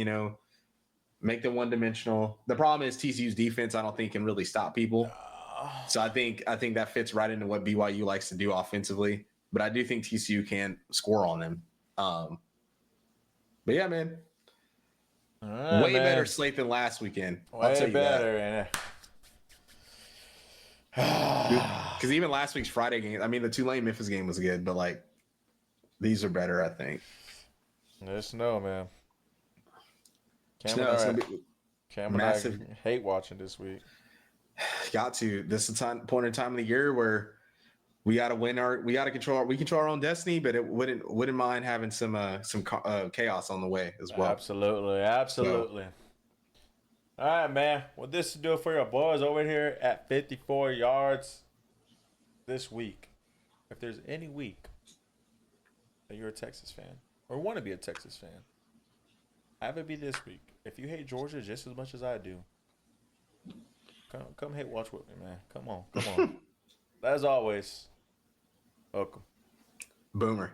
Speaker 2: Make them one-dimensional. The problem is TCU's defense, I don't think, can really stop people. So I think that fits right into what BYU likes to do offensively. But I do think TCU can score on them. But yeah, man. Way better slate than last weekend. I'll tell you
Speaker 1: better,
Speaker 2: because even last week's Friday game, I mean, the Tulane Memphis game was good, but like these are better, I think.
Speaker 1: Just know, man. Cam and
Speaker 2: massive.
Speaker 1: I hate watching this week.
Speaker 2: Got to. This is the point in time of the year where we got to control our own destiny, but it wouldn't mind having some chaos on the way as well.
Speaker 1: Absolutely. So. All right, man. Well, this will do it for your boys over here at 54 yards this week. If there's any week that you're a Texas fan or want to be a Texas fan, have it be this week. If you hate Georgia just as much as I do, come hate watch with me, man. Come on. As always, welcome.
Speaker 2: Boomer.